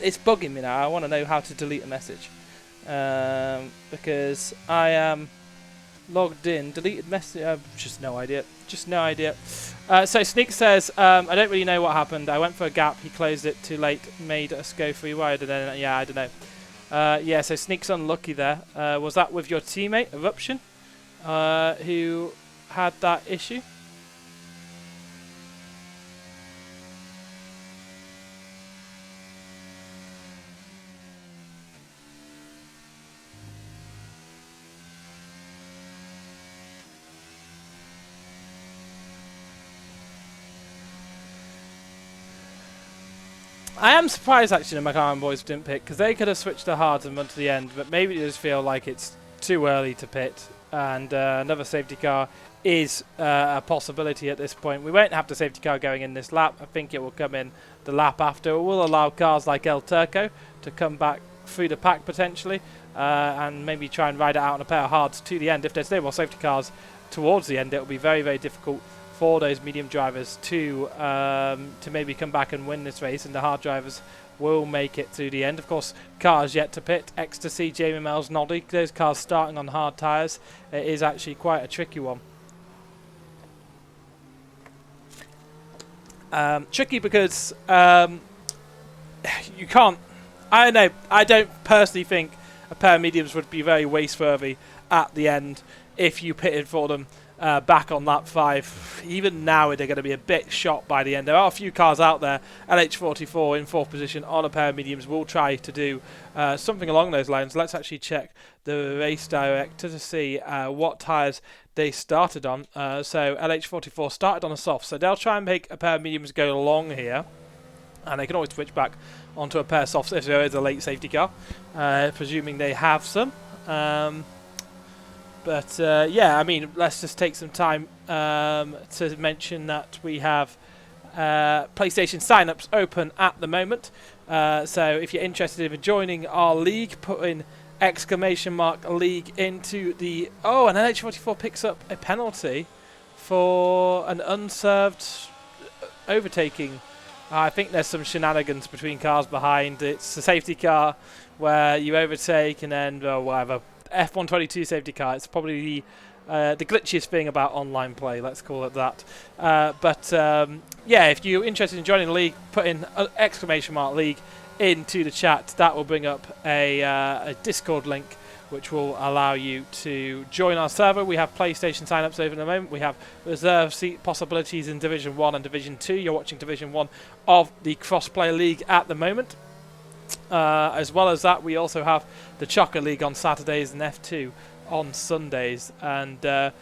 It's bugging me now. I want to know how to delete a message, because I am logged in. Deleted message. Just no idea. Just no idea. So Sneak says, I don't really know what happened. I went for a gap. He closed it too late. Made us go free wide. Yeah, I don't know. Yeah. So Sneak's unlucky there. Was that with your teammate Eruption, who had that issue? I am surprised actually the McLaren boys didn't pit, because they could have switched the hards and run to the end, but maybe they just feel like it's too early to pit, and another safety car is a possibility at this point. We won't have the safety car going in this lap. I think it will come in the lap after. It will allow cars like El Turco to come back through the pack potentially, and maybe try and ride it out on a pair of hards to the end. If there's no more safety cars towards the end, it will be very, very difficult for those medium drivers to maybe come back and win this race, and the hard drivers will make it to the end. Of course, cars yet to pit. Ecstasy, Jamie Mel's, Noddy. Those cars starting on hard tyres. It is actually quite a tricky one. Tricky because you can't... I don't know. I don't personally think a pair of mediums would be very race-worthy at the end if you pitted for them back on lap 5. Even now, they're going to be a bit shot by the end. There are a few cars out there. LH44 in 4th position on a pair of mediums will try to do something along those lines. Let's actually check the race director to see what tyres they started on. So LH44 started on a soft, so they'll try and make a pair of mediums go long here. And they can always switch back onto a pair of softs if there is a late safety car, presuming they have some. But yeah, I mean, let's just take some time to mention that we have PlayStation sign-ups open at the moment. So if you're interested in joining our league, put in !league into the... Oh, and LH44 picks up a penalty for an unserved overtaking. I think there's some shenanigans between cars behind. It's a safety car where you overtake and then whatever. F122 safety car. It's probably the glitchiest thing about online play, let's call it that. But yeah, if you're interested in joining the league, put in !league into the chat. That will bring up a Discord link which will allow you to join our server. We have PlayStation sign-ups over at the moment. We have reserve seat possibilities in Division 1 and Division 2. You're watching Division 1 of the Crossplay League at the moment. As well as that, we also have the Chocolate League on Saturdays and F2 on Sundays. And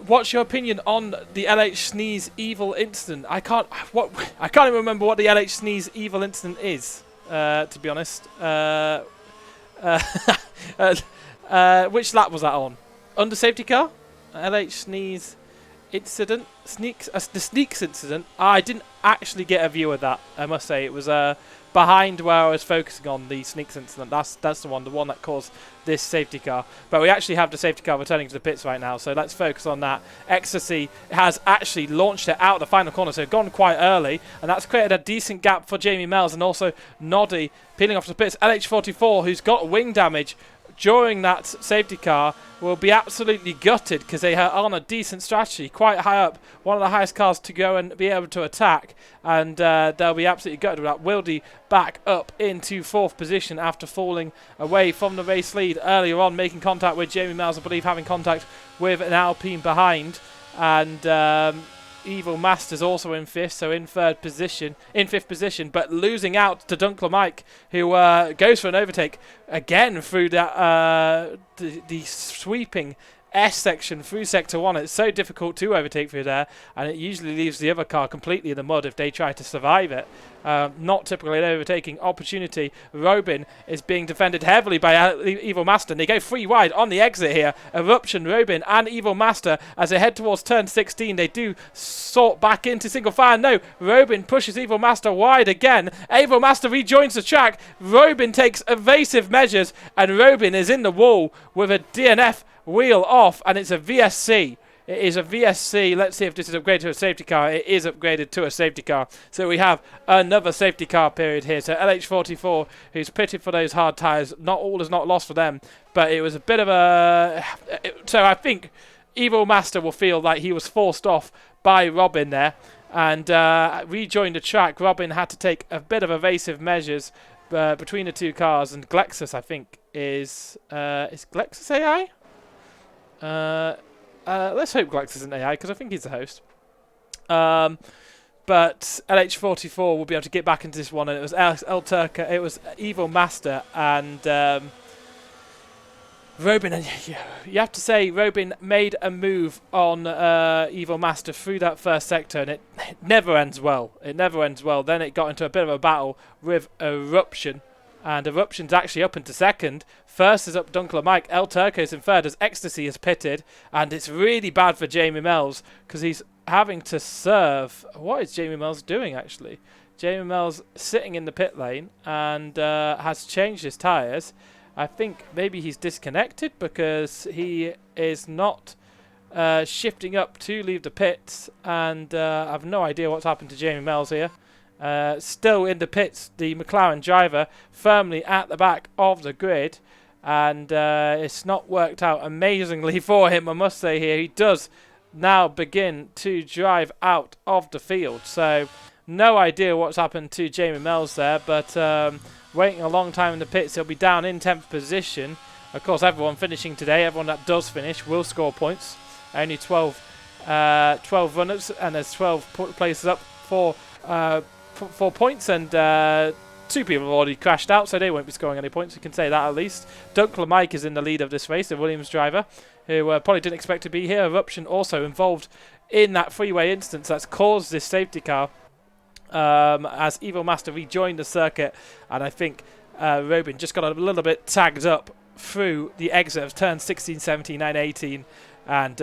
what's your opinion on the LH Sneeze evil incident? I can't even remember what the LH Sneeze evil incident is, to be honest. Which lap was that on? Under safety car? LH Sneeze incident? The Sneaks incident? I didn't actually get a view of that, I must say. It was behind where I was focusing on the Sneaks incident. That's the one that caused this safety car. But we actually have the safety car returning to the pits right now, so let's focus on that. Ecstasy has actually launched it out of the final corner, so gone quite early, and that's created a decent gap for Jamie Mells, and also Noddy peeling off the pits. LH44, who's got wing damage during that safety car, will be absolutely gutted because they are on a decent strategy, quite high up, one of the highest cars to go and be able to attack, and they'll be absolutely gutted with that. Wildy back up into 4th position after falling away from the race lead earlier on, making contact with Jamie Mells, I believe having contact with an Alpine behind, and Evil Master's also in 5th, so in 5th position, but losing out to Dunkler Mike, who goes for an overtake again through that the sweeping S section through Sector 1. It's so difficult to overtake through there, and it usually leaves the other car completely in the mud if they try to survive it. Not typically an overtaking opportunity. Robin is being defended heavily by Evil Master, and they go 3 wide on the exit here. Eruption, Robin and Evil Master as they head towards turn 16. They do sort back into single file. No, Robin pushes Evil Master wide again. Evil Master rejoins the track. Robin takes evasive measures, and Robin is in the wall with a DNF wheel off, and it's a VSC. It is a VSC. Let's see if this is upgraded to a safety car. It is upgraded to a safety car. So we have another safety car period here. So LH44, who's pitted for those hard tyres, not all is not lost for them, but it was a bit of a... So I think Evil Master will feel like he was forced off by Robin there, and rejoined the track. Robin had to take a bit of evasive measures between the two cars, and Glexus, I think, is Glexus AI? Let's hope Glexus isn't AI, because I think he's the host. But LH44 will be able to get back into this one, and it was El Turca, it was Evil Master, and Robin. And you have to say, Robin made a move on Evil Master through that first sector, and it never ends well. It never ends well. Then it got into a bit of a battle with Eruption. And Eruption's actually up into 2nd. First is up Dunkler Mike. El Turco is in 3rd as Ecstasy is pitted. And it's really bad for Jamie Mells because he's having to serve. What is Jamie Mells doing, actually? Jamie Mells sitting in the pit lane and has changed his tyres. I think maybe he's disconnected because he is not shifting up to leave the pits. And I have no idea what's happened to Jamie Mells here. Still in the pits, the McLaren driver firmly at the back of the grid, and it's not worked out amazingly for him, I must say. Here he does now begin to drive out of the field, so no idea what's happened to Jamie Mells there, but waiting a long time in the pits. He'll be down in 10th position, Of course, everyone finishing today, everyone that does finish will score points. Only 12 runners, and there's 12 places up for 4 points, and 2 people have already crashed out, so they won't be scoring any points. You can say that at least. Dunkel Mike is in the lead of this race, the Williams driver, who probably didn't expect to be here. Eruption also involved in that freeway instance that's caused this safety car, as Evil Master rejoined the circuit, and I think Robin just got a little bit tagged up through the exit of turn 16, 17, and 18, and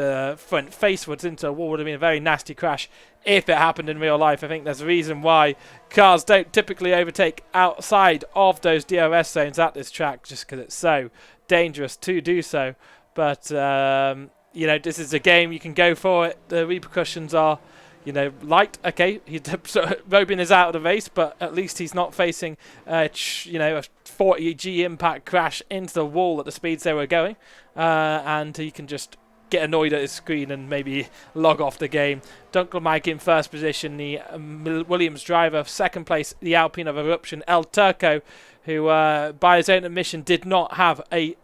went facewards into a wall. Would have been a very nasty crash if it happened in real life. I think there's a reason why cars don't typically overtake outside of those DRS zones at this track, just because it's so dangerous to do so. But you know, this is a game, you can go for it. The repercussions are, you know, light. Okay, Robin is out of the race, but at least he's not facing you know, a 40 G impact crash into the wall at the speeds they were going, and he can just get annoyed at his screen and maybe log off the game. Dunkel Mike in first position, the Williams driver. Second place, the Alpine of Eruption, El Turco, who by his own admission did not have a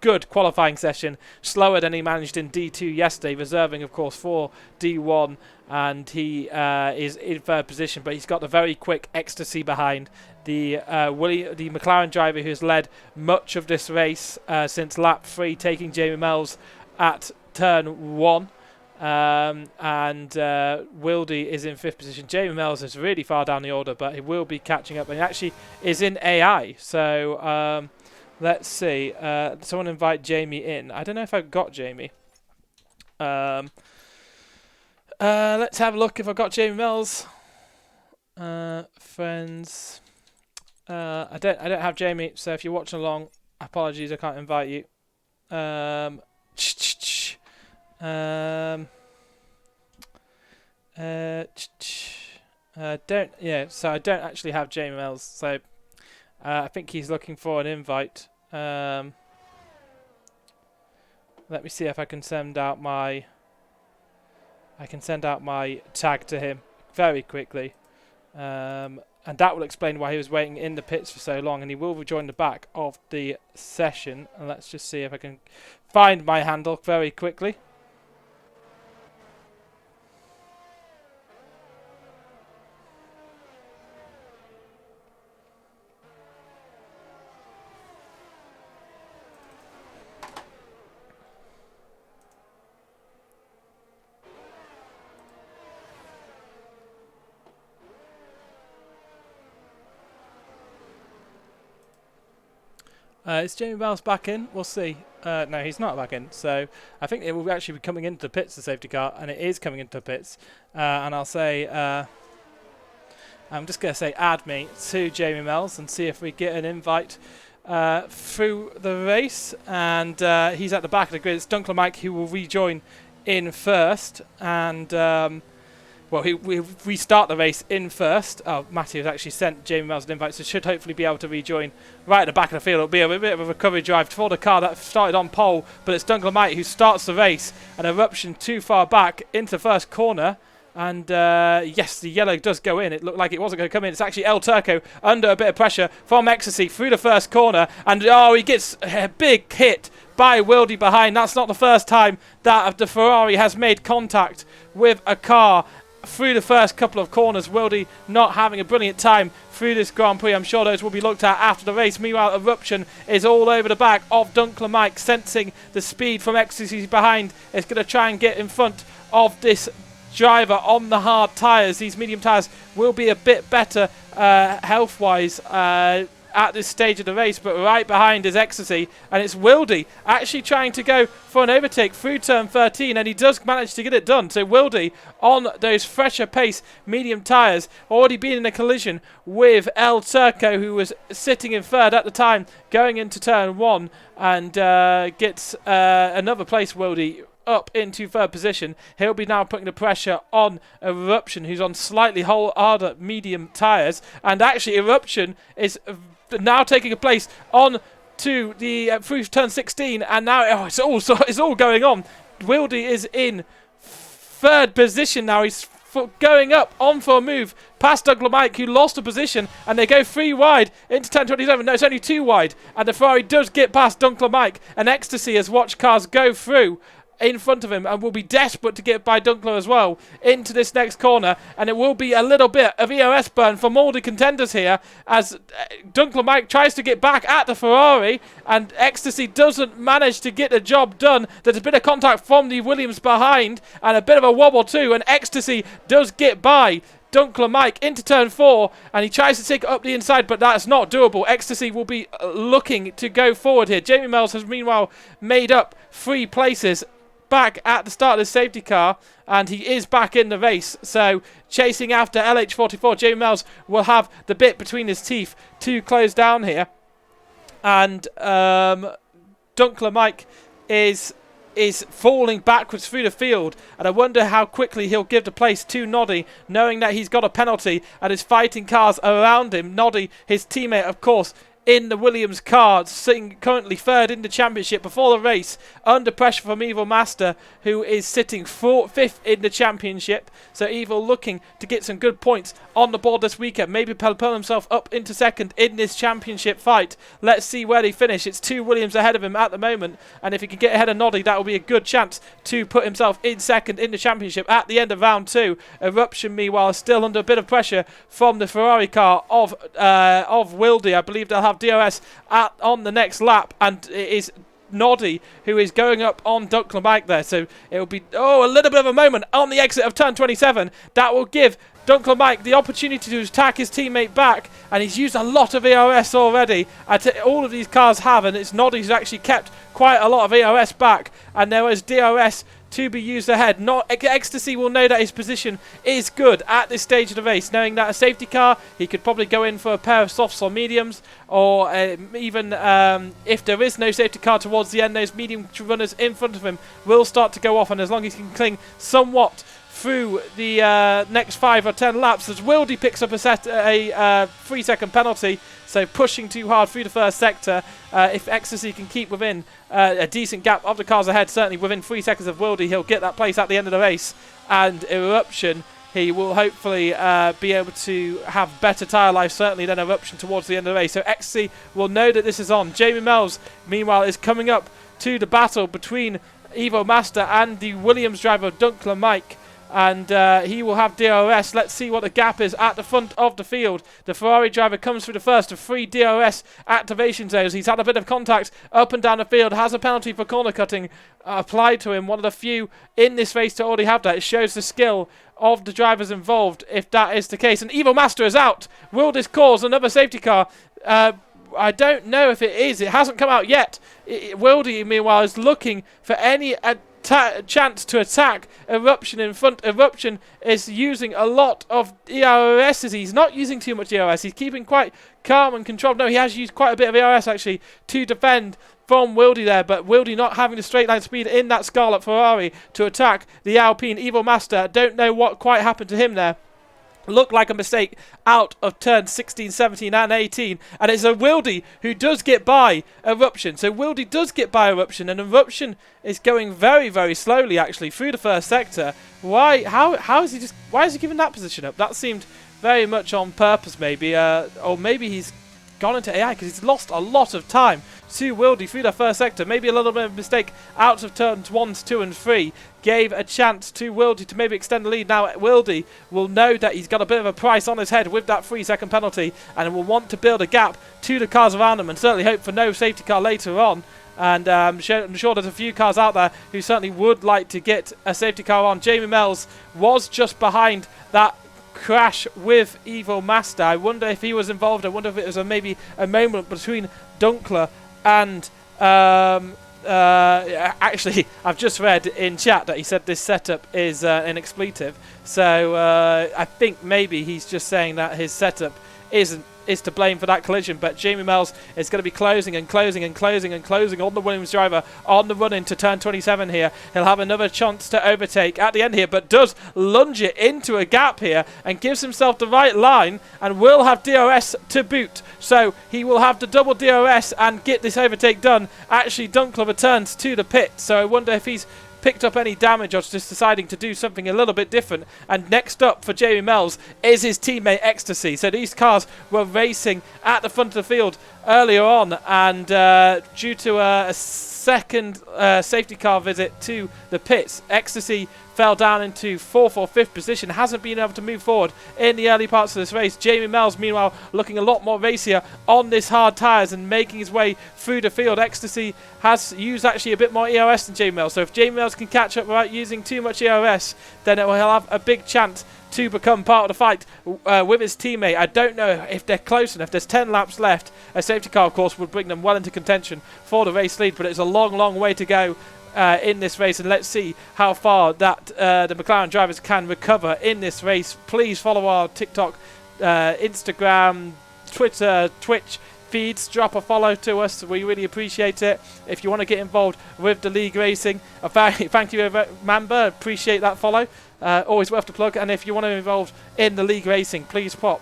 good qualifying session, slower than he managed in D2 yesterday, reserving of course for D1, and he is in third position, but he's got the very quick Ecstasy behind. The McLaren driver who's led much of this race since lap 3, taking Jamie Mells at turn 1, and Wildy is in 5th position. Jamie Mells is really far down the order, but he will be catching up, and he actually is in AI, so let's see. Someone invite Jamie in. I don't know if I've got Jamie. Let's have a look if I've got Jamie Mells. Friends. I don't have Jamie, so if you're watching along, apologies, I can't invite you. So I don't actually have Jamie Mells, so I think he's looking for an invite. Let me see if I can send out my tag to him very quickly, and that will explain why he was waiting in the pits for so long, and he will rejoin the back of the session. And let's just see if I can find my handle very quickly. Is Jamie Mells back in? We'll see. No, he's not back in. So I think it will actually be coming into the pits, the safety car, and it is coming into the pits. And I'll say, I'm just going to say add me to Jamie Mells and see if we get an invite through the race. And he's at the back of the grid. It's Dunkel Mike who will rejoin in first. And well, we restart the race in first. Oh, Matthew has actually sent Jamie Mells an invite, so should hopefully be able to rejoin right at the back of the field. It'll be a bit of a recovery drive for the car that started on pole, but it's Dunkel Mike who starts the race. An Eruption too far back into first corner. And yes, the yellow does go in. It looked like it wasn't going to come in. It's actually El Turco under a bit of pressure from Ecstasy through the first corner. And oh, he gets a big hit by Wildy behind. That's not the first time that the Ferrari has made contact with a car through the first couple of corners. Wildy not having a brilliant time through this Grand Prix. I'm sure those will be looked at after the race. Meanwhile, Eruption is all over the back of Dunkel Mike, sensing the speed from Ecstasy behind. It's going to try and get in front of this driver on the hard tyres. These medium tyres will be a bit better health-wise at this stage of the race, but right behind is Ecstasy, and it's Wildy actually trying to go for an overtake through turn 13, and he does manage to get it done. So Wildy on those fresher pace medium tyres, already been in a collision with El Turco, who was sitting in third at the time, going into turn 1, and gets another place. Wildy up into third position. He'll be now putting the pressure on Eruption, who's on slightly harder medium tyres, and actually Eruption is now taking a place on to the through turn 16, and now it's all going on. Wildy is in third position now. He's going up on for a move past Doug LeMike, who lost a position, and they go 3 wide into turn 27. No, it's only 2 wide, and the Ferrari does get past Doug LeMike, and Ecstasy has watched cars go through in front of him and will be desperate to get by Dunkler as well into this next corner, and it will be a little bit of EOS burn from all the contenders here as Dunkler Mike tries to get back at the Ferrari, and Ecstasy doesn't manage to get the job done. There's a bit of contact from the Williams behind and a bit of a wobble too, and Ecstasy does get by Dunkler Mike into turn 4, and he tries to take it up the inside, but that's not doable. Ecstasy will be looking to go forward here. Jamie Mells has meanwhile made up 3 places back at the start of the safety car, and he is back in the race. So chasing after LH44, Jamie Mells will have the bit between his teeth to close down here, and Dunkler Mike is falling backwards through the field, and I wonder how quickly he'll give the place to Noddy, knowing that he's got a penalty and is fighting cars around him. Noddy, his teammate, of course, in the Williams car, sitting currently 3rd in the championship before the race, under pressure from Evil Master, who is sitting 5th in the championship. So Evil looking to get some good points on the board this weekend, maybe propel himself up into 2nd in this championship fight. Let's see where they finish. It's 2 Williams ahead of him at the moment, and if he can get ahead of Noddy, that will be a good chance to put himself in 2nd in the championship at the end of round 2. Eruption, meanwhile, is still under a bit of pressure from the Ferrari car of Wildy. I believe they'll have DRS on the next lap, and it is Noddy who is going up on Dunkler Mike there. So it will be a little bit of a moment on the exit of turn 27 that will give Dunkler Mike the opportunity to attack his teammate back, and he's used a lot of EOS already. All of these cars have, and it's Noddy who's actually kept quite a lot of EOS back, and there is DRS to be used ahead. Ecstasy will know that his position is good at this stage of the race, knowing that a safety car, he could probably go in for a pair of softs or mediums, or even if there is no safety car towards the end, those medium runners in front of him will start to go off, and as long as he can cling somewhat through the next 5 or 10 laps, as Wildy picks up a 3-second penalty, so pushing too hard through the first sector. If Ecstasy can keep within a decent gap of the cars ahead, certainly within 3 seconds of Wildy, he'll get that place at the end of the race. And Eruption, he will hopefully be able to have better tyre life, certainly, than Eruption towards the end of the race. So Ecstasy will know that this is on. Jamie Mells, meanwhile, is coming up to the battle between Evo Master and the Williams driver, Dunkler Mike. And he will have DRS. Let's see what the gap is at the front of the field. The Ferrari driver comes through the first of 3 DRS activation zones. He's had a bit of contact up and down the field, has a penalty for corner cutting applied to him. One of the few in this race to already have that. It shows the skill of the drivers involved, if that is the case. And Evil Master is out. Will this cause another safety car? I don't know if it is. It hasn't come out yet. Wildy, meanwhile, is looking for any chance to attack Eruption in front. Eruption is using a lot of ERS. He's not using too much ERS. He's keeping quite calm and controlled. No, he has used quite a bit of ERS actually to defend from Wildy there, but Wildy not having the straight line speed in that Scarlet Ferrari to attack the Alpine. Evil Master, don't know what quite happened to him there. Looked like a mistake out of turn 16, 17 and 18, and it's a Wildy who does get by Eruption. So Wildy does get by Eruption, and Eruption is going very, very slowly actually through the first sector. Why is he giving that position up? That seemed very much on purpose maybe, or maybe he's gone into AI because he's lost a lot of time to Wildy through the first sector. Maybe a little bit of mistake out of turns 1, 2 and 3 gave a chance to Wildy to maybe extend the lead. Now Wildy will know that he's got a bit of a price on his head with that 3-second penalty, and will want to build a gap to the cars around him, and certainly hope for no safety car later on. And I'm sure there's a few cars out there who certainly would like to get a safety car on. Jamie Mells was just behind that crash with Evil Master. I wonder if he was involved. I wonder if it was maybe a moment between Dunkler and actually I've just read in chat that he said this setup is an expletive, so I think maybe he's just saying that his setup is to blame for that collision. But Jamie Mells is going to be closing and closing and closing and closing on the Williams driver on the run into turn 27 here. He'll have another chance to overtake at the end here, but does lunge it into a gap here and gives himself the right line, and will have DRS to boot. So he will have the double DRS and get this overtake done. Actually, Dunkler returns to the pit, so I wonder if he's picked up any damage or just deciding to do something a little bit different. And next up for Jamie Mells is his teammate Ecstasy. So these cars were racing at the front of the field earlier on, and due to a second safety car visit to the pits, Ecstasy fell down into 4th or 5th position, hasn't been able to move forward in the early parts of this race. Jamie Mells, meanwhile, looking a lot more racier on this hard tyres and making his way through the field. Ecstasy has used actually a bit more ERS than Jamie Mells, so if Jamie Mells can catch up without using too much ERS, then he'll have a big chance to become part of the fight with his teammate. I don't know if they're close enough. There's 10 laps left. A safety car, of course, would bring them well into contention for the race lead, but it's a long, long way to go in this race, and let's see how far that the McLaren drivers can recover in this race. Please follow our TikTok, Instagram, Twitter, Twitch feeds. Drop a follow to us. We really appreciate it. If you want to get involved with the league racing, thank you, Mamba. Appreciate that follow. Always worth the plug. And if you want to be involved in the league racing, please pop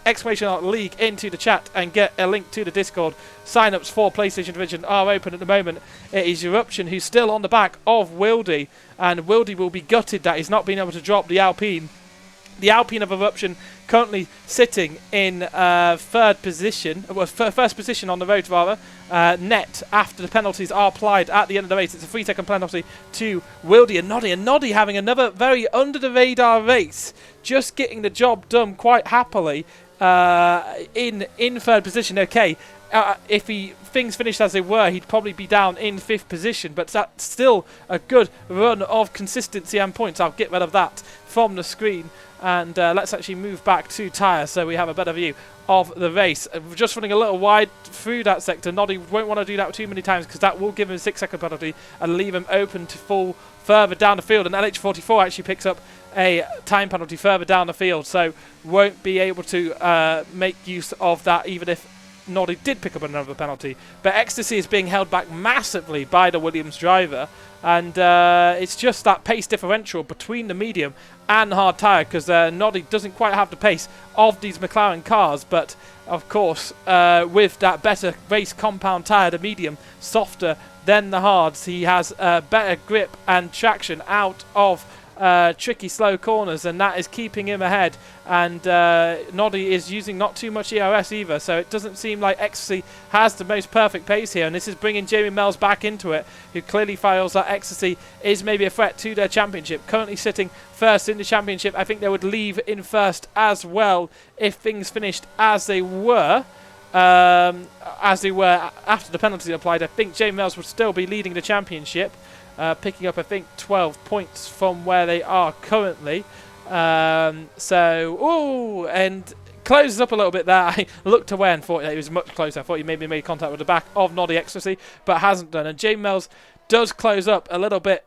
!league into the chat and get a link to the Discord. Sign-ups for PlayStation Division are open at the moment. It is Eruption who's still on the back of Wildy, and Wildy will be gutted that he's not been able to drop the Alpine. The Alpine of Eruption currently sitting in first position on the road, rather, net after the penalties are applied at the end of the race. It's a 3-second penalty to Wildy and Noddy. And Noddy having another very under-the-radar race, just getting the job done quite happily in third position. Okay, if things finished as they were, he'd probably be down in 5th position, but that's still a good run of consistency and points. I'll get rid of that from the screen, and let's actually move back to tyres so we have a better view of the race. Just running a little wide through that sector. Noddy won't want to do that too many times because that will give him a 6-second penalty and leave him open to fall further down the field, and LH44 actually picks up a time penalty further down the field, so won't be able to make use of that even if Noddy did pick up another penalty. But Ecstasy is being held back massively by the Williams driver, and it's just that pace differential between the medium and hard tyre, because Noddy doesn't quite have the pace of these McLaren cars, but of course with that better race compound tyre, the medium softer than the hards, he has better grip and traction out of tricky slow corners, and that is keeping him ahead. And Noddy is using not too much ERS either, so it doesn't seem like Ecstasy has the most perfect pace here, and this is bringing Jamie Mells back into it, who clearly feels that Ecstasy is maybe a threat to their championship. Currently sitting first in the championship. I think they would leave in first as well if things finished as they were. After the penalty applied. I think Jamie Mells would still be leading the championship, picking up I think 12 points from where they are currently. And closes up a little bit there. I looked away and thought it was much closer. I thought he maybe made contact with the back of Noddy Ecstasy, but hasn't done. And Jamie Mells does close up a little bit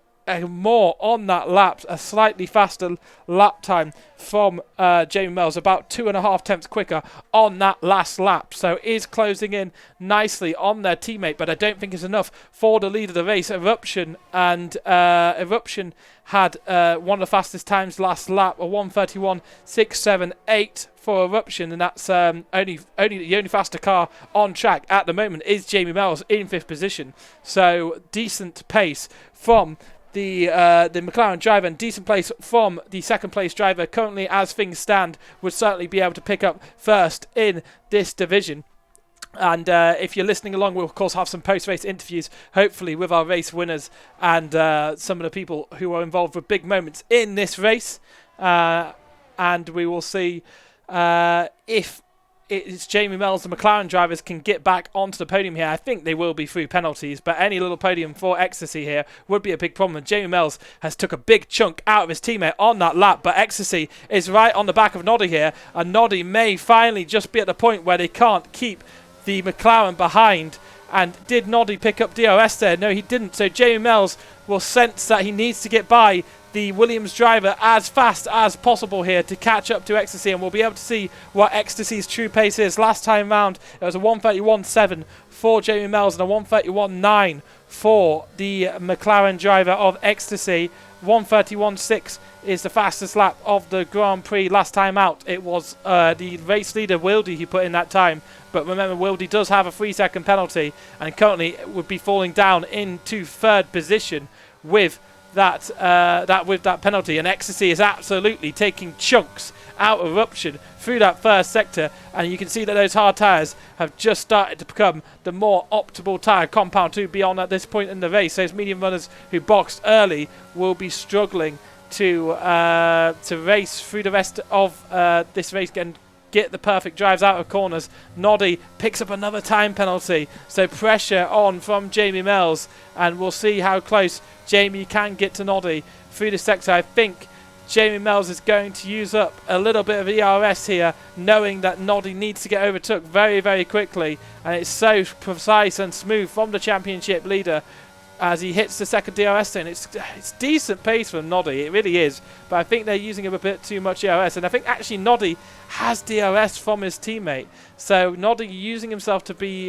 more on that lap, a slightly faster lap time from Jamie Mells, about 2.5 tenths quicker on that last lap, so is closing in nicely on their teammate, but I don't think it's enough for the lead of the race. Eruption had one of the fastest times last lap, a 1:31.678 for Eruption, and that's the only faster car on track at the moment is Jamie Mells in 5th position, so decent pace from the McLaren driver, and decent place from the 2nd place driver. Currently, as things stand, would certainly be able to pick up first in this division. And if you're listening along, we'll of course have some post-race interviews, hopefully with our race winners and some of the people who are involved with big moments in this race. And we will see if it's Jamie Mells, the McLaren drivers, can get back onto the podium here. I think they will be through penalties, but any little podium for Ecstasy here would be a big problem. And Jamie Mells has took a big chunk out of his teammate on that lap, but Ecstasy is right on the back of Noddy here, and Noddy may finally just be at the point where they can't keep the McLaren behind. And did Noddy pick up DRS there? No, he didn't. So Jamie Mells will sense that he needs to get by the Williams driver as fast as possible here to catch up to Ecstasy, and we'll be able to see what Ecstasy's true pace is. Last time round, it was a 1:31.7 for Jamie Mells and a 1:31.9 for the McLaren driver of Ecstasy. 1:31.6 is the fastest lap of the Grand Prix last time out. It was the race leader Wildy who put in that time, but remember Wildy does have a 3-second penalty and currently would be falling down into 3rd position with that penalty, and Ecstasy is absolutely taking chunks out of Eruption through that first sector, and you can see that those hard tyres have just started to become the more optimal tyre compound to be on at this point in the race. Those medium runners who boxed early will be struggling to race through the rest of this race and get the perfect drives out of corners. Noddy picks up another time penalty, so pressure on from Jamie Mells, and we'll see how close Jamie can get to Noddy through the sector. I think Jamie Mells is going to use up a little bit of ERS here, knowing that Noddy needs to get overtook very, very quickly, and it's so precise and smooth from the championship leader as he hits the second DRS zone. It's decent pace from Noddy, it really is, but I think they're using him a bit too much DRS, and I think actually Noddy has DRS from his teammate, so Noddy using himself to be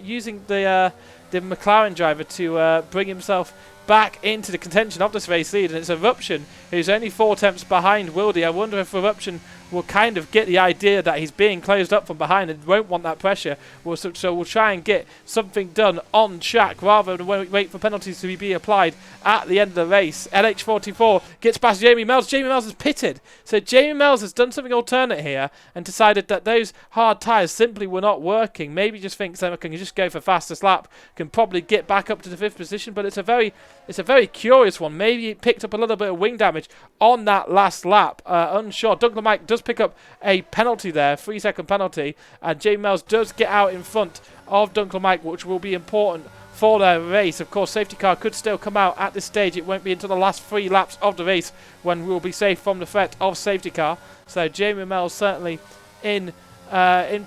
using the McLaren driver to bring himself back into the contention of this race lead, and it's Eruption who's only 4 attempts behind Wildy. I wonder if Eruption will kind of get the idea that he's being closed up from behind and won't want that pressure. So we'll try and get something done on track rather than wait for penalties to be applied at the end of the race. LH44 gets past Jamie Mells. Jamie Mells is pitted. So Jamie Mells has done something alternate here and decided that those hard tyres simply were not working. Maybe just thinks that I can just go for fastest lap, can probably get back up to the 5th position, but it's a very curious one. Maybe he picked up a little bit of wing damage on that last lap. Unsure. Douglas Mike does pick up a penalty there, 3-second penalty, and Jamie Mells does get out in front of Dunkel Mike, which will be important for their race. Of course, safety car could still come out at this stage. It won't be until the last 3 laps of the race when we'll be safe from the threat of safety car. So Jamie Mells certainly in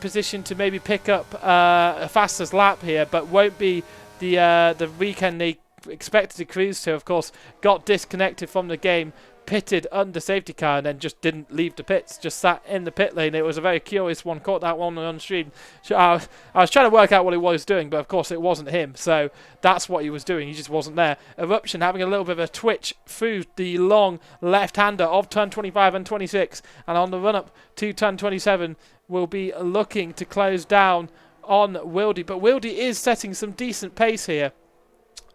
position to maybe pick up a fastest lap here, but won't be the weekend they expected to cruise to. Of course, got disconnected from the game, pitted under safety car, and then just didn't leave the pits, just sat in the pit lane. It was a very curious one. Caught that one on stream. I was trying to work out what he was doing, but of course it wasn't him, so that's what he was doing. He just wasn't there. Eruption having a little bit of a twitch through the long left-hander of turn 25 and 26, and on the run-up to turn 27 will be looking to close down on Wildy, but Wildy is setting some decent pace here.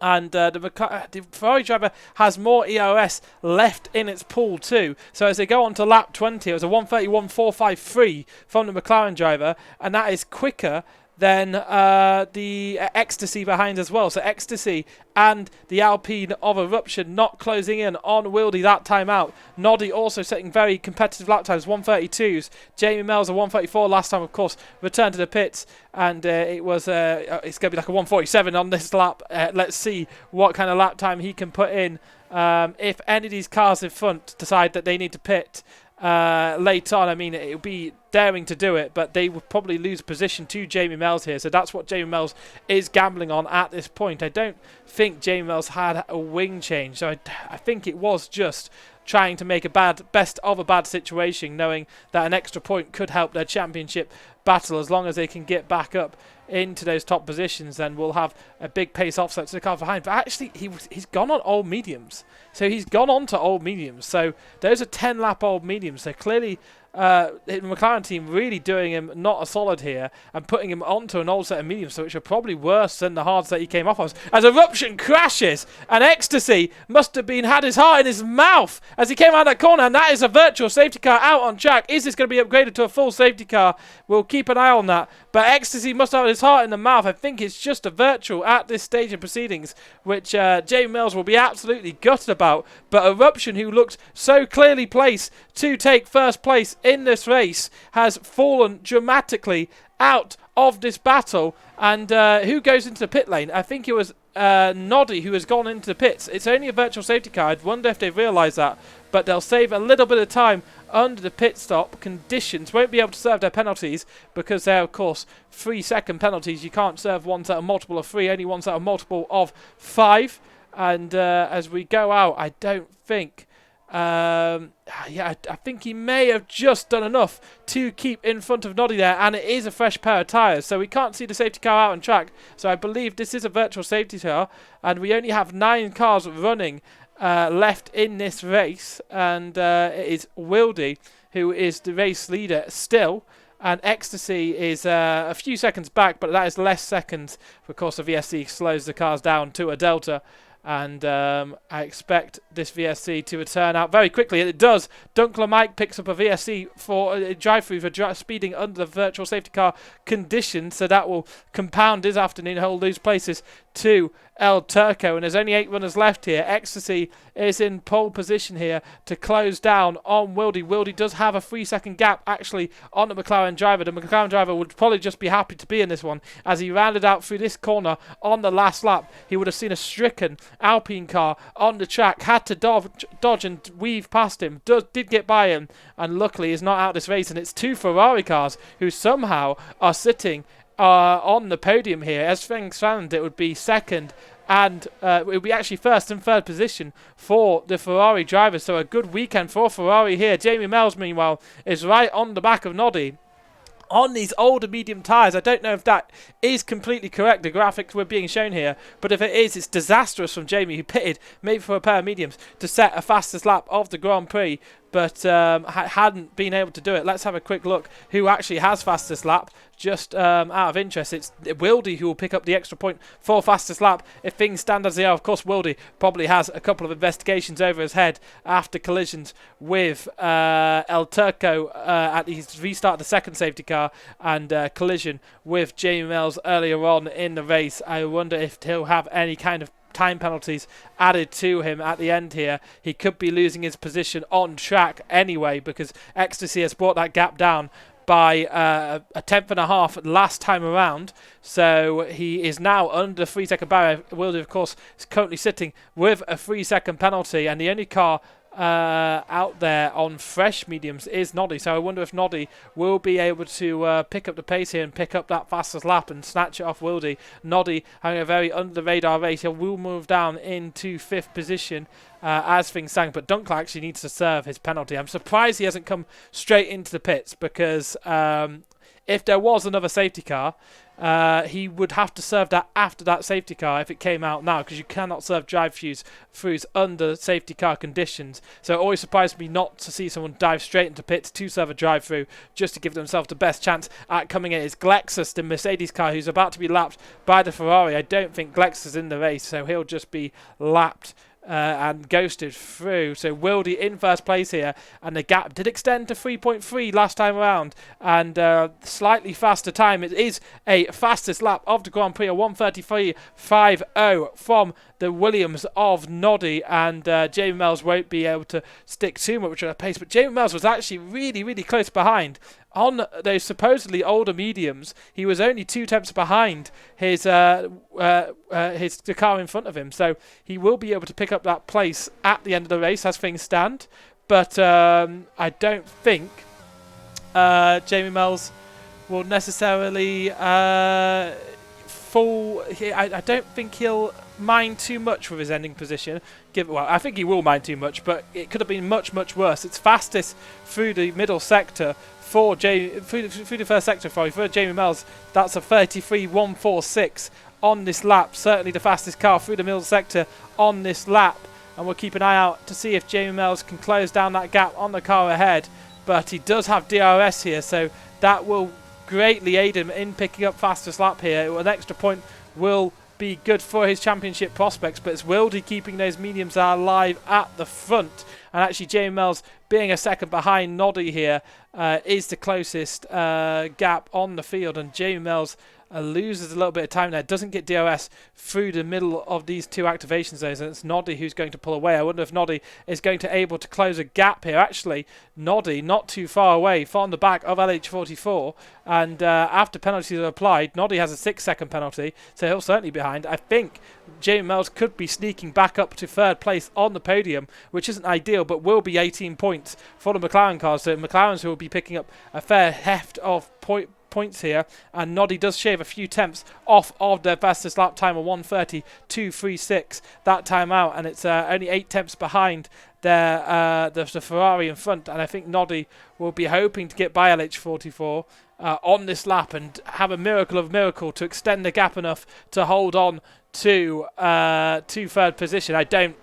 And the Ferrari driver has more ERS left in its pool too. So as they go on to lap 20, it was a 1:31.453 from the McLaren driver, and that is quicker than the Ecstasy behind as well. So Ecstasy and the Alpine of Eruption not closing in on Wildy that time out. Noddy also setting very competitive lap times, 1:32s. Jamie Mells a 1:34 last time, of course, returned to the pits, and it's going to be like a 1:47 on this lap. Let's see what kind of lap time he can put in. If any of these cars in front decide that they need to pit late on, I mean, it would be daring to do it, but they would probably lose position to Jamie Mells here, so that's what Jamie Mells is gambling on at this point. I don't think Jamie Mells had a wing change, so I think it was just trying to make a best of a bad situation, knowing that an extra point could help their championship battle. As long as they can get back up into those top positions, then we'll have a big pace offset to the car behind. But actually, he's gone on old mediums. So he's gone on to old mediums. So those are 10-lap old mediums. So clearly, the McLaren team really doing him not a solid here and putting him onto an old set of mediums, so which are probably worse than the hards that he came off of. As Eruption crashes, and Ecstasy must have had his heart in his mouth as he came out of that corner, and that is a virtual safety car out on track. Is this going to be upgraded to a full safety car? We'll keep an eye on that. But Ecstasy must have his heart in the mouth. I think it's just a virtual at this stage of proceedings, which Jamie Mells will be absolutely gutted about. But Eruption, who looked so clearly placed to take first place in this race, has fallen dramatically out of this battle. And who goes into the pit lane? I think it was Noddy who has gone into the pits. It's only a virtual safety car. I'd wonder if they realise that. But they'll save a little bit of time under the pit stop conditions. Won't be able to serve their penalties because they're, of course, 3-second penalties. You can't serve ones that are multiple of 3, only ones that are multiple of 5. And as we go out, I don't think... I think he may have just done enough to keep in front of Noddy there, and it is a fresh pair of tyres, so we can't see the safety car out on track. So I believe this is a virtual safety car, and we only have 9 cars running left in this race, and it is Wildy who is the race leader still, and Ecstasy is a few seconds back, but that is less seconds. Of course, the VSC slows the cars down to a delta. and I expect this VSC to return out very quickly. And it does. Dunkler Mike picks up a VSC for a drive-through for speeding under the virtual safety car conditions, so that will compound his afternoon. He'll lose places to El Turco, and there's only 8 runners left here. Ecstasy is in pole position here to close down on Wildy. Wildy does have a 3-second gap actually on the McLaren driver. The McLaren driver would probably just be happy to be in this one, as he rounded out through this corner on the last lap. He would have seen a stricken Alpine car on the track, had to dodge and weave past him, did get by him, and luckily is not out this race. And it's 2 Ferrari cars who somehow are sitting on the podium here. As things stand, it would be second and it would be actually first and third position for the Ferrari drivers. So a good weekend for Ferrari here. Jamie Mells, meanwhile, is right on the back of Noddy on these older medium tyres. I don't know if that is completely correct, the graphics we're being shown here, but if it is, it's disastrous from Jamie, who pitted maybe for a pair of mediums to set a fastest lap of the Grand Prix, but hadn't been able to do it. Let's have a quick look who actually has fastest lap. Just out of interest, it's Wildy who will pick up the extra point for fastest lap if things stand as they are. Of course, Wildy probably has a couple of investigations over his head after collisions with El Turco at the restart of the second safety car, and collision with Jamie Mells earlier on in the race. I wonder if he'll have any kind of time penalties added to him at the end here. He could be losing his position on track anyway, because Ecstasy has brought that gap down by a tenth and a half last time around, so he is now under the 3-second barrier. Wilder, of course, is currently sitting with a 3-second penalty, and the only car out there on fresh mediums is Noddy. So I wonder if Noddy will be able to pick up the pace here and pick up that fastest lap and snatch it off Wildy. Noddy having a very under the radar race. He will move down into 5th position as things stand, but Dunkler actually needs to serve his penalty. I'm surprised he hasn't come straight into the pits, because if there was another safety car, he would have to serve that after that safety car if it came out now, because you cannot serve drive-throughs under safety car conditions. So it always surprised me not to see someone dive straight into pits to serve a drive-through, just to give themselves the best chance at coming in. It's Glexus, the Mercedes car, who's about to be lapped by the Ferrari. I don't think Glexus is in the race, so he'll just be lapped and ghosted through. So Wildy in first place here, and the gap did extend to 3.3 last time around, and slightly faster time. It is a fastest lap of the Grand Prix, a 1:33.50 from the Williams of Noddy, and Jamie Mells won't be able to stick too much at a pace, but Jamie Mells was actually really, really close behind. On those supposedly older mediums, he was only 2 tenths behind the car in front of him, so he will be able to pick up that place at the end of the race as things stand. But I don't think Jamie Mells will necessarily fall. I don't think he'll mind too much with his ending position. Well, I think he will mind too much, but it could have been much, much worse. It's fastest through the middle sector for through the first sector for Jamie Mells. That's a 33.146 on this lap. Certainly the fastest car through the middle sector on this lap, and we'll keep an eye out to see if Jamie Mells can close down that gap on the car ahead. But he does have DRS here, so that will greatly aid him in picking up fastest lap here. An extra point will be good for his championship prospects, but it's Wildy keeping those mediums alive at the front, and actually Jamie Mells being a second behind Noddy here is the closest gap on the field, and Jamie Mells loses a little bit of time there, doesn't get DRS through the middle of these 2 activation zones, and it's Noddy who's going to pull away. I wonder if Noddy is going to able to close a gap here. Actually, Noddy not too far away from the back of LH44, and after penalties are applied, Noddy has a 6-second penalty, so he'll certainly be behind. I think Jamie Mells could be sneaking back up to 3rd place on the podium, which isn't ideal, but will be 18 points for the McLaren cars, so McLarens who will be picking up a fair heft of points here, and Noddy does shave a few tenths off of their fastest lap time of 1:30.236 that time out, and it's only 8 tenths behind the Ferrari in front, and I think Noddy will be hoping to get by LH44 on this lap and have a miracle of miracle to extend the gap enough to hold on to 3rd position. I don't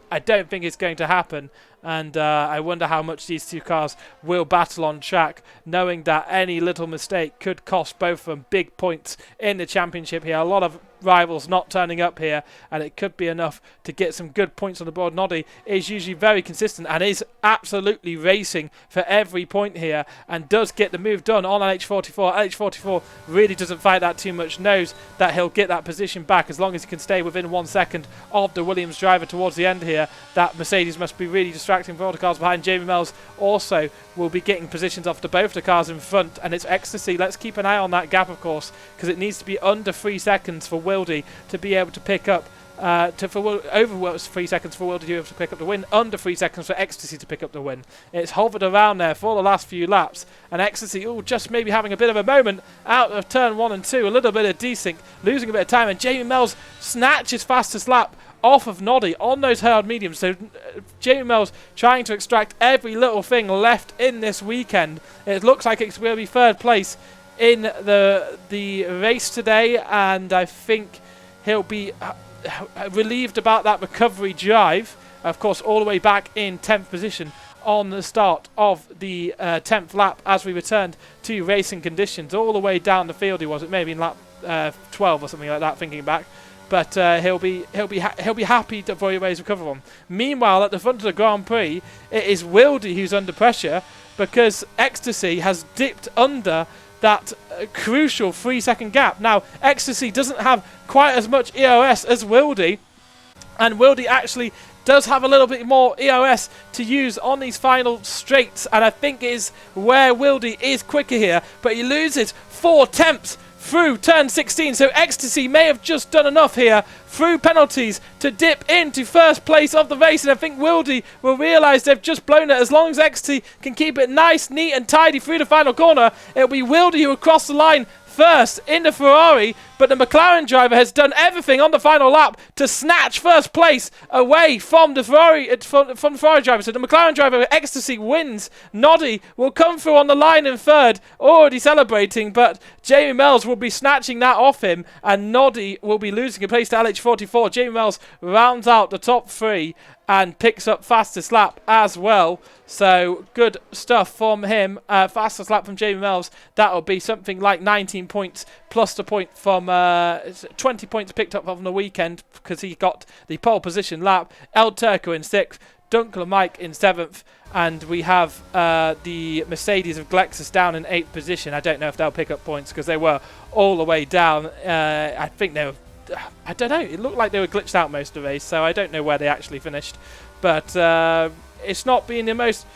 think it's going to happen, and I wonder how much these 2 cars will battle on track, knowing that any little mistake could cost both of them big points in the championship here. A lot of rivals not turning up here, and it could be enough to get some good points on the board. Noddy is usually very consistent and is absolutely racing for every point here, and does get the move done on LH44. LH44 really doesn't fight that too much, knows that he'll get that position back as long as he can stay within 1 second of the Williams driver towards the end here. That Mercedes must be really distracting for all the cars behind. Jamie Mells also will be getting positions off to both the cars in front, and it's Ecstasy. Let's keep an eye on that gap, of course, because it needs to be under 3 seconds for Wildy to be able to pick up over 3 seconds for Wildy to be able to pick up the win, under 3 seconds for Ecstasy to pick up the win. It's hovered around there for the last few laps, and Ecstasy just maybe having a bit of a moment out of turn 1 and 2, a little bit of desync, losing a bit of time, and Jamie Mells snatches fastest lap off of Noddy on those hard mediums. So Jamie Mells trying to extract every little thing left in this weekend. It looks like it's going to be third place in the race today, and I think he'll be relieved about that recovery drive. Of course, all the way back in 10th position on the start of the 10th lap as we returned to racing conditions. All the way down the field he was. It may have been lap 12 or something like that, thinking back. But he'll be happy to avoid his recovery one. Meanwhile, at the front of the Grand Prix, it is Wildy who's under pressure because Ecstasy has dipped under that crucial 3 second gap. Now, Ecstasy doesn't have quite as much EOS as Wildy, and Wildy actually does have a little bit more EOS to use on these final straights, and I think is where Wildy is quicker here, but he loses 4/10 through turn 16, so Ecstasy may have just done enough here through penalties to dip into first place of the race, and I think Wildy will realise they've just blown it. As long as Ecstasy can keep it nice, neat and tidy through the final corner, it'll be Wildy who will cross the line first in the Ferrari, but the McLaren driver has done everything on the final lap to snatch first place away from the Ferrari from the Ferrari driver. So the McLaren driver, Ecstasy, wins. Noddy will come through on the line in third, already celebrating, but Jamie Mells will be snatching that off him, and Noddy will be losing a place to LH44. Jamie Mells rounds out the top 3 and picks up fastest lap as well. So good stuff from him. Fastest lap from Jamie Mells. That'll be something like 19 points plus the point from 20 points picked up on the weekend because he got the pole position lap. El Turco in 6th, Dunkler Mike in 7th, and we have the Mercedes of Glexus down in 8th position. I don't know if they'll pick up points because they were all the way down. I think they were, I don't know, it looked like they were glitched out most of the race, so I don't know where they actually finished. But it's not been the most...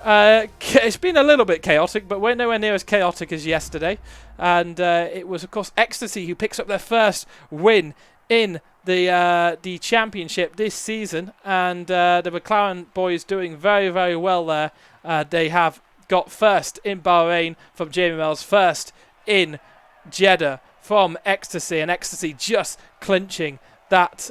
it's been a little bit chaotic, but we're nowhere near as chaotic as yesterday. And it was, of course, Ecstasy who picks up their first win in the championship this season. And the McLaren boys doing very, very well there. They have got first in Bahrain from Jamie Mells, first in Jeddah from Ecstasy, and Ecstasy just clinching that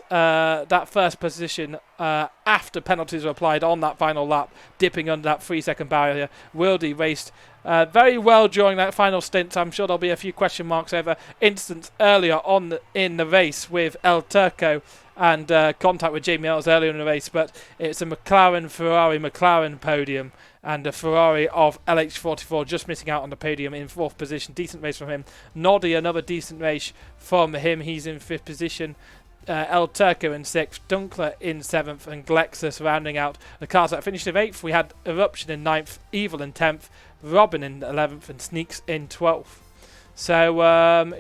first position after penalties were applied on that final lap, dipping under that 3 second barrier. Wildy raced very well during that final stint. I'm sure there'll be a few question marks over instance earlier on in the race with El Turco and contact with Jamie Mells earlier in the race, but it's a McLaren podium, and a Ferrari of LH44 just missing out on the podium in 4th position. Decent race from him. Noddy, another decent race from him. He's in 5th position. El Turco in 6th, Dunkler in 7th, and Glexus rounding out the cars that finished in 8th. We had Eruption in 9th, Evil in 10th, Robin in 11th, and Sneaks in 12th. So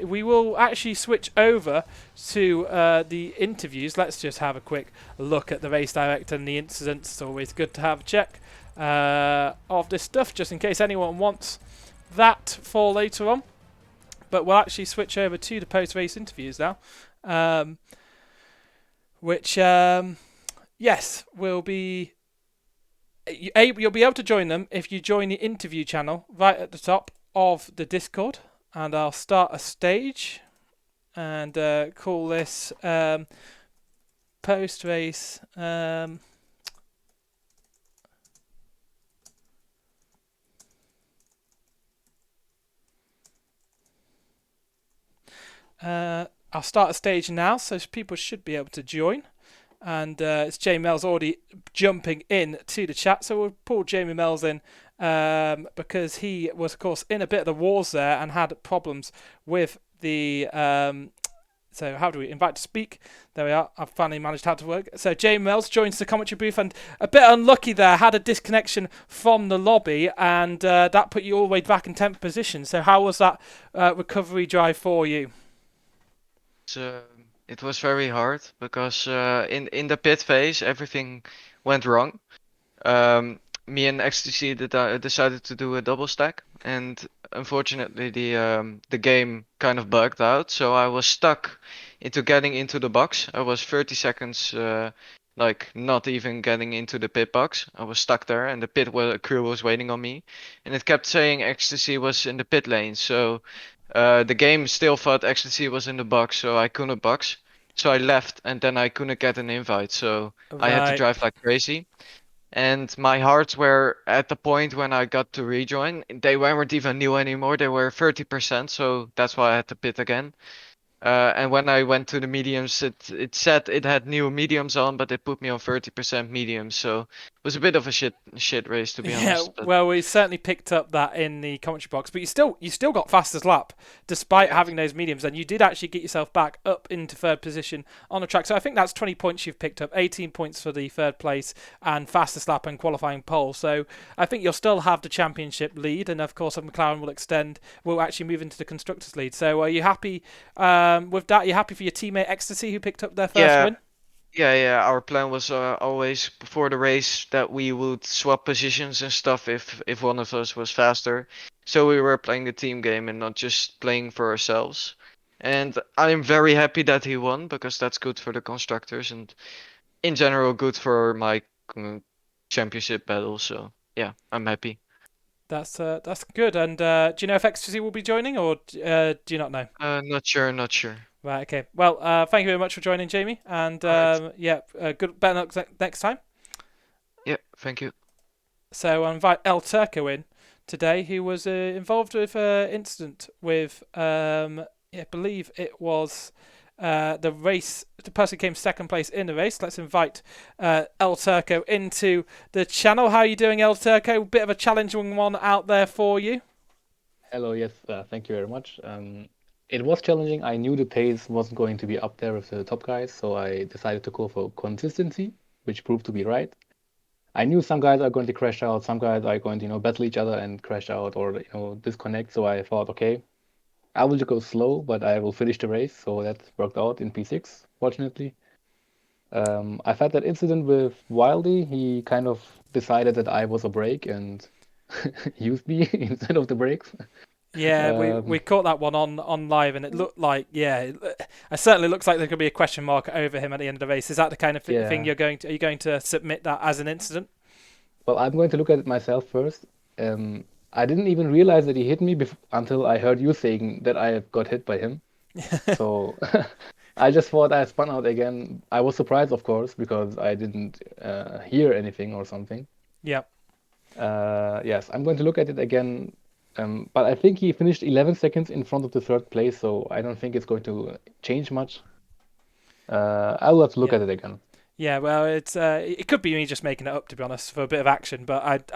we will actually switch over to the interviews. Let's just have a quick look at the race director and the incidents. It's always good to have a check of this stuff, just in case anyone wants that for later on. But we'll actually switch over to the post-race interviews now. Which, yes, will be... You'll be able to join them if you join the interview channel right at the top of the Discord. And I'll start a stage and call this post-race... I'll start a stage now, so people should be able to join. And it's Jamie Mells already jumping in to the chat, so we'll pull Jamie Mells in because he was, of course, in a bit of the wars there and had problems with the So how do we invite to speak? There we are. I've finally managed how to work. So Jamie Mills joins the commentary booth, and a bit unlucky there, had a disconnection from the lobby, and that put you all the way back in 10th position. So how was that recovery drive for you? So it was very hard because in the pit phase everything went wrong. Me and Ecstasy decided to do a double stack, and unfortunately the game kind of bugged out, so I was stuck into getting into the box. I was 30 seconds like not even getting into the pit box. I was stuck there, and the crew was waiting on me, and it kept saying Ecstasy was in the pit lane. So the game still thought Ecstasy was in the box, so I couldn't box. So I left, and then I couldn't get an invite, so I had to Right. drive like crazy. And my hearts were at the point when I got to rejoin. They weren't even new anymore. They were 30%, so that's why I had to pit again. And when I went to the mediums, it said it had new mediums on, but it put me on 30% mediums. So it was a bit of a shit race, to be Yeah, honest. But well, we certainly picked up that in the commentary box, but you still got fastest lap despite yeah, having those mediums, and you did actually get yourself back up into third position on the track. So I think that's 20 points you've picked up, 18 points for the third place and fastest lap and qualifying pole. So I think you'll still have the championship lead, and of course, McLaren will extend. Will actually move into the constructors lead. So are you happy with that? Are you happy for your teammate Ecstasy who picked up their first yeah, win? yeah. Our plan was always before the race that we would swap positions and stuff if one of us was faster. So we were playing the team game and not just playing for ourselves. And I'm very happy that he won because that's good for the constructors and in general good for my uh, championship battle. So yeah, I'm happy. That's good. And do you know if Ecstasy will be joining, or do you not know? Not sure, not sure. Right. Okay. Well, thank you very much for joining, Jamie. And All right. yeah, good. Better luck next time. Yeah, thank you. So I invite El Turco in today, who was involved with an incident with, I believe it was the race. The person came second place in the race. Let's invite El Turco into the channel. How are you doing, El Turco? Bit of a challenging one out there for you. Hello, yes, thank you very much. It was challenging. I knew the pace wasn't going to be up there with the top guys, so I decided to go for consistency, which proved to be right. I knew some guys are going to crash out, some guys are going to, battle each other and crash out or, disconnect. So I thought, okay, I will just go slow, but I will finish the race. So that worked out in P6, fortunately. I've had that incident with Wildy. He kind of decided that I was a brake and used me instead of the brakes. Yeah, we Um, caught that one on live, and it looked like it certainly looks like there could be a question mark over him at the end of the race. Is that the kind of thing yeah. are you going to submit that as an incident? Well, I'm going to look at it myself first. I didn't even realize that he hit me until I heard you saying that I got hit by him. So I just thought I spun out again. I was surprised, of course, because I didn't hear anything or something. Yeah, Yes, I'm going to look at it again. But I think he finished 11 seconds in front of the third place, so I don't think it's going to change much. I will have to look yeah. at it again. Yeah, well, it could be me just making it up, to be honest, for a bit of action. But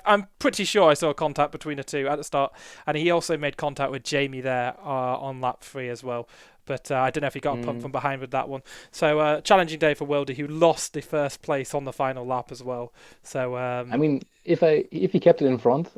I'm pretty sure I saw contact between the two at the start, and he also made contact with Jamie there on lap 3 as well. But I don't know if he got a pump Mm. from behind with that one. So challenging day for Wildy, who lost the first place on the final lap as well. So I mean, if he kept it in front,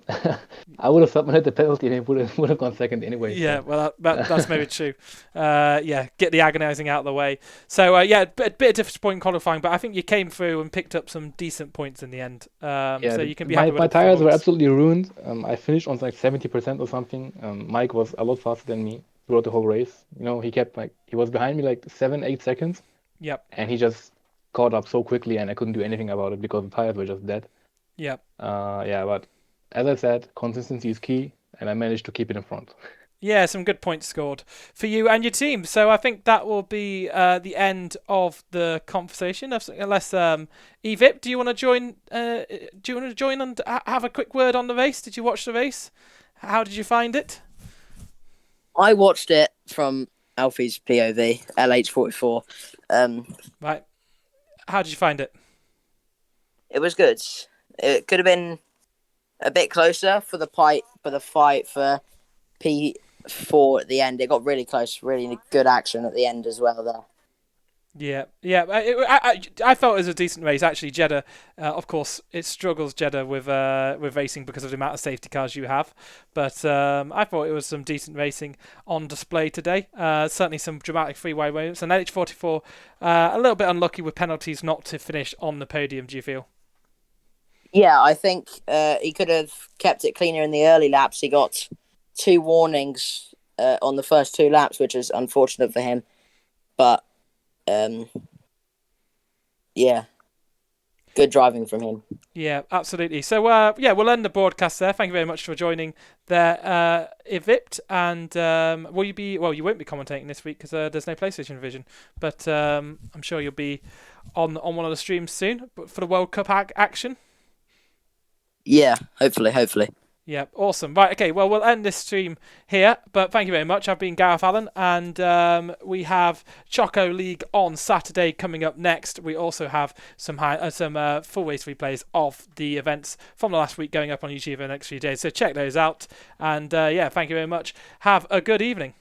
I would have submitted the penalty and he would have gone second anyway. yeah, So well, that's maybe true. Yeah, get the agonising out of the way. So, yeah, a bit of disappointing qualifying, but I think you came through and picked up some decent points in the end. yeah, So you can be my happy with my the tires were performance. absolutely ruined. I finished on like 70% or something. Mike was a lot faster than me throughout the whole race. He was behind me like 7, 8 seconds, Yep, and he just caught up so quickly, and I couldn't do anything about it because the tires were just dead. yep. Yeah, but as I said, consistency is key, and I managed to keep it in front. Yeah, some good points scored for you and your team. So I think that will be the end of the conversation. Unless Evip, do you want to join? Do you want to join and have a quick word on the race? Did you watch the race? How did you find it? I watched it from Alfie's POV, LH44. Right. How did you find it? It was good. It could have been a bit closer for the fight for 4 at the end. It got really close, really good action at the end as well there. Yeah. I felt it was a decent race actually. Jeddah, of course, it struggles Jeddah with racing because of the amount of safety cars you have. But I thought it was some decent racing on display today. Certainly some dramatic free-wide moments. And LH44, a little bit unlucky with penalties not to finish on the podium. Do you feel? Yeah, I think he could have kept it cleaner in the early laps. He got 2 warnings on the first 2 laps, which is unfortunate for him. But yeah, good driving from him. Yeah, absolutely. So, we'll end the broadcast there. Thank you very much for joining there, Ivipt. And will you be? Well, you won't be commentating this week because there's no PlayStation Division, but I'm sure you'll be on one of the streams soon. But for the World Cup action. Yeah, hopefully. Yeah, awesome. Right, okay, well, we'll end this stream here, but thank you very much. I've been Gareth Allen, and we have Choco League on Saturday coming up next. We also have some full race replays of the events from the last week going up on YouTube in the next few days, so check those out. And thank you very much. Have a good evening.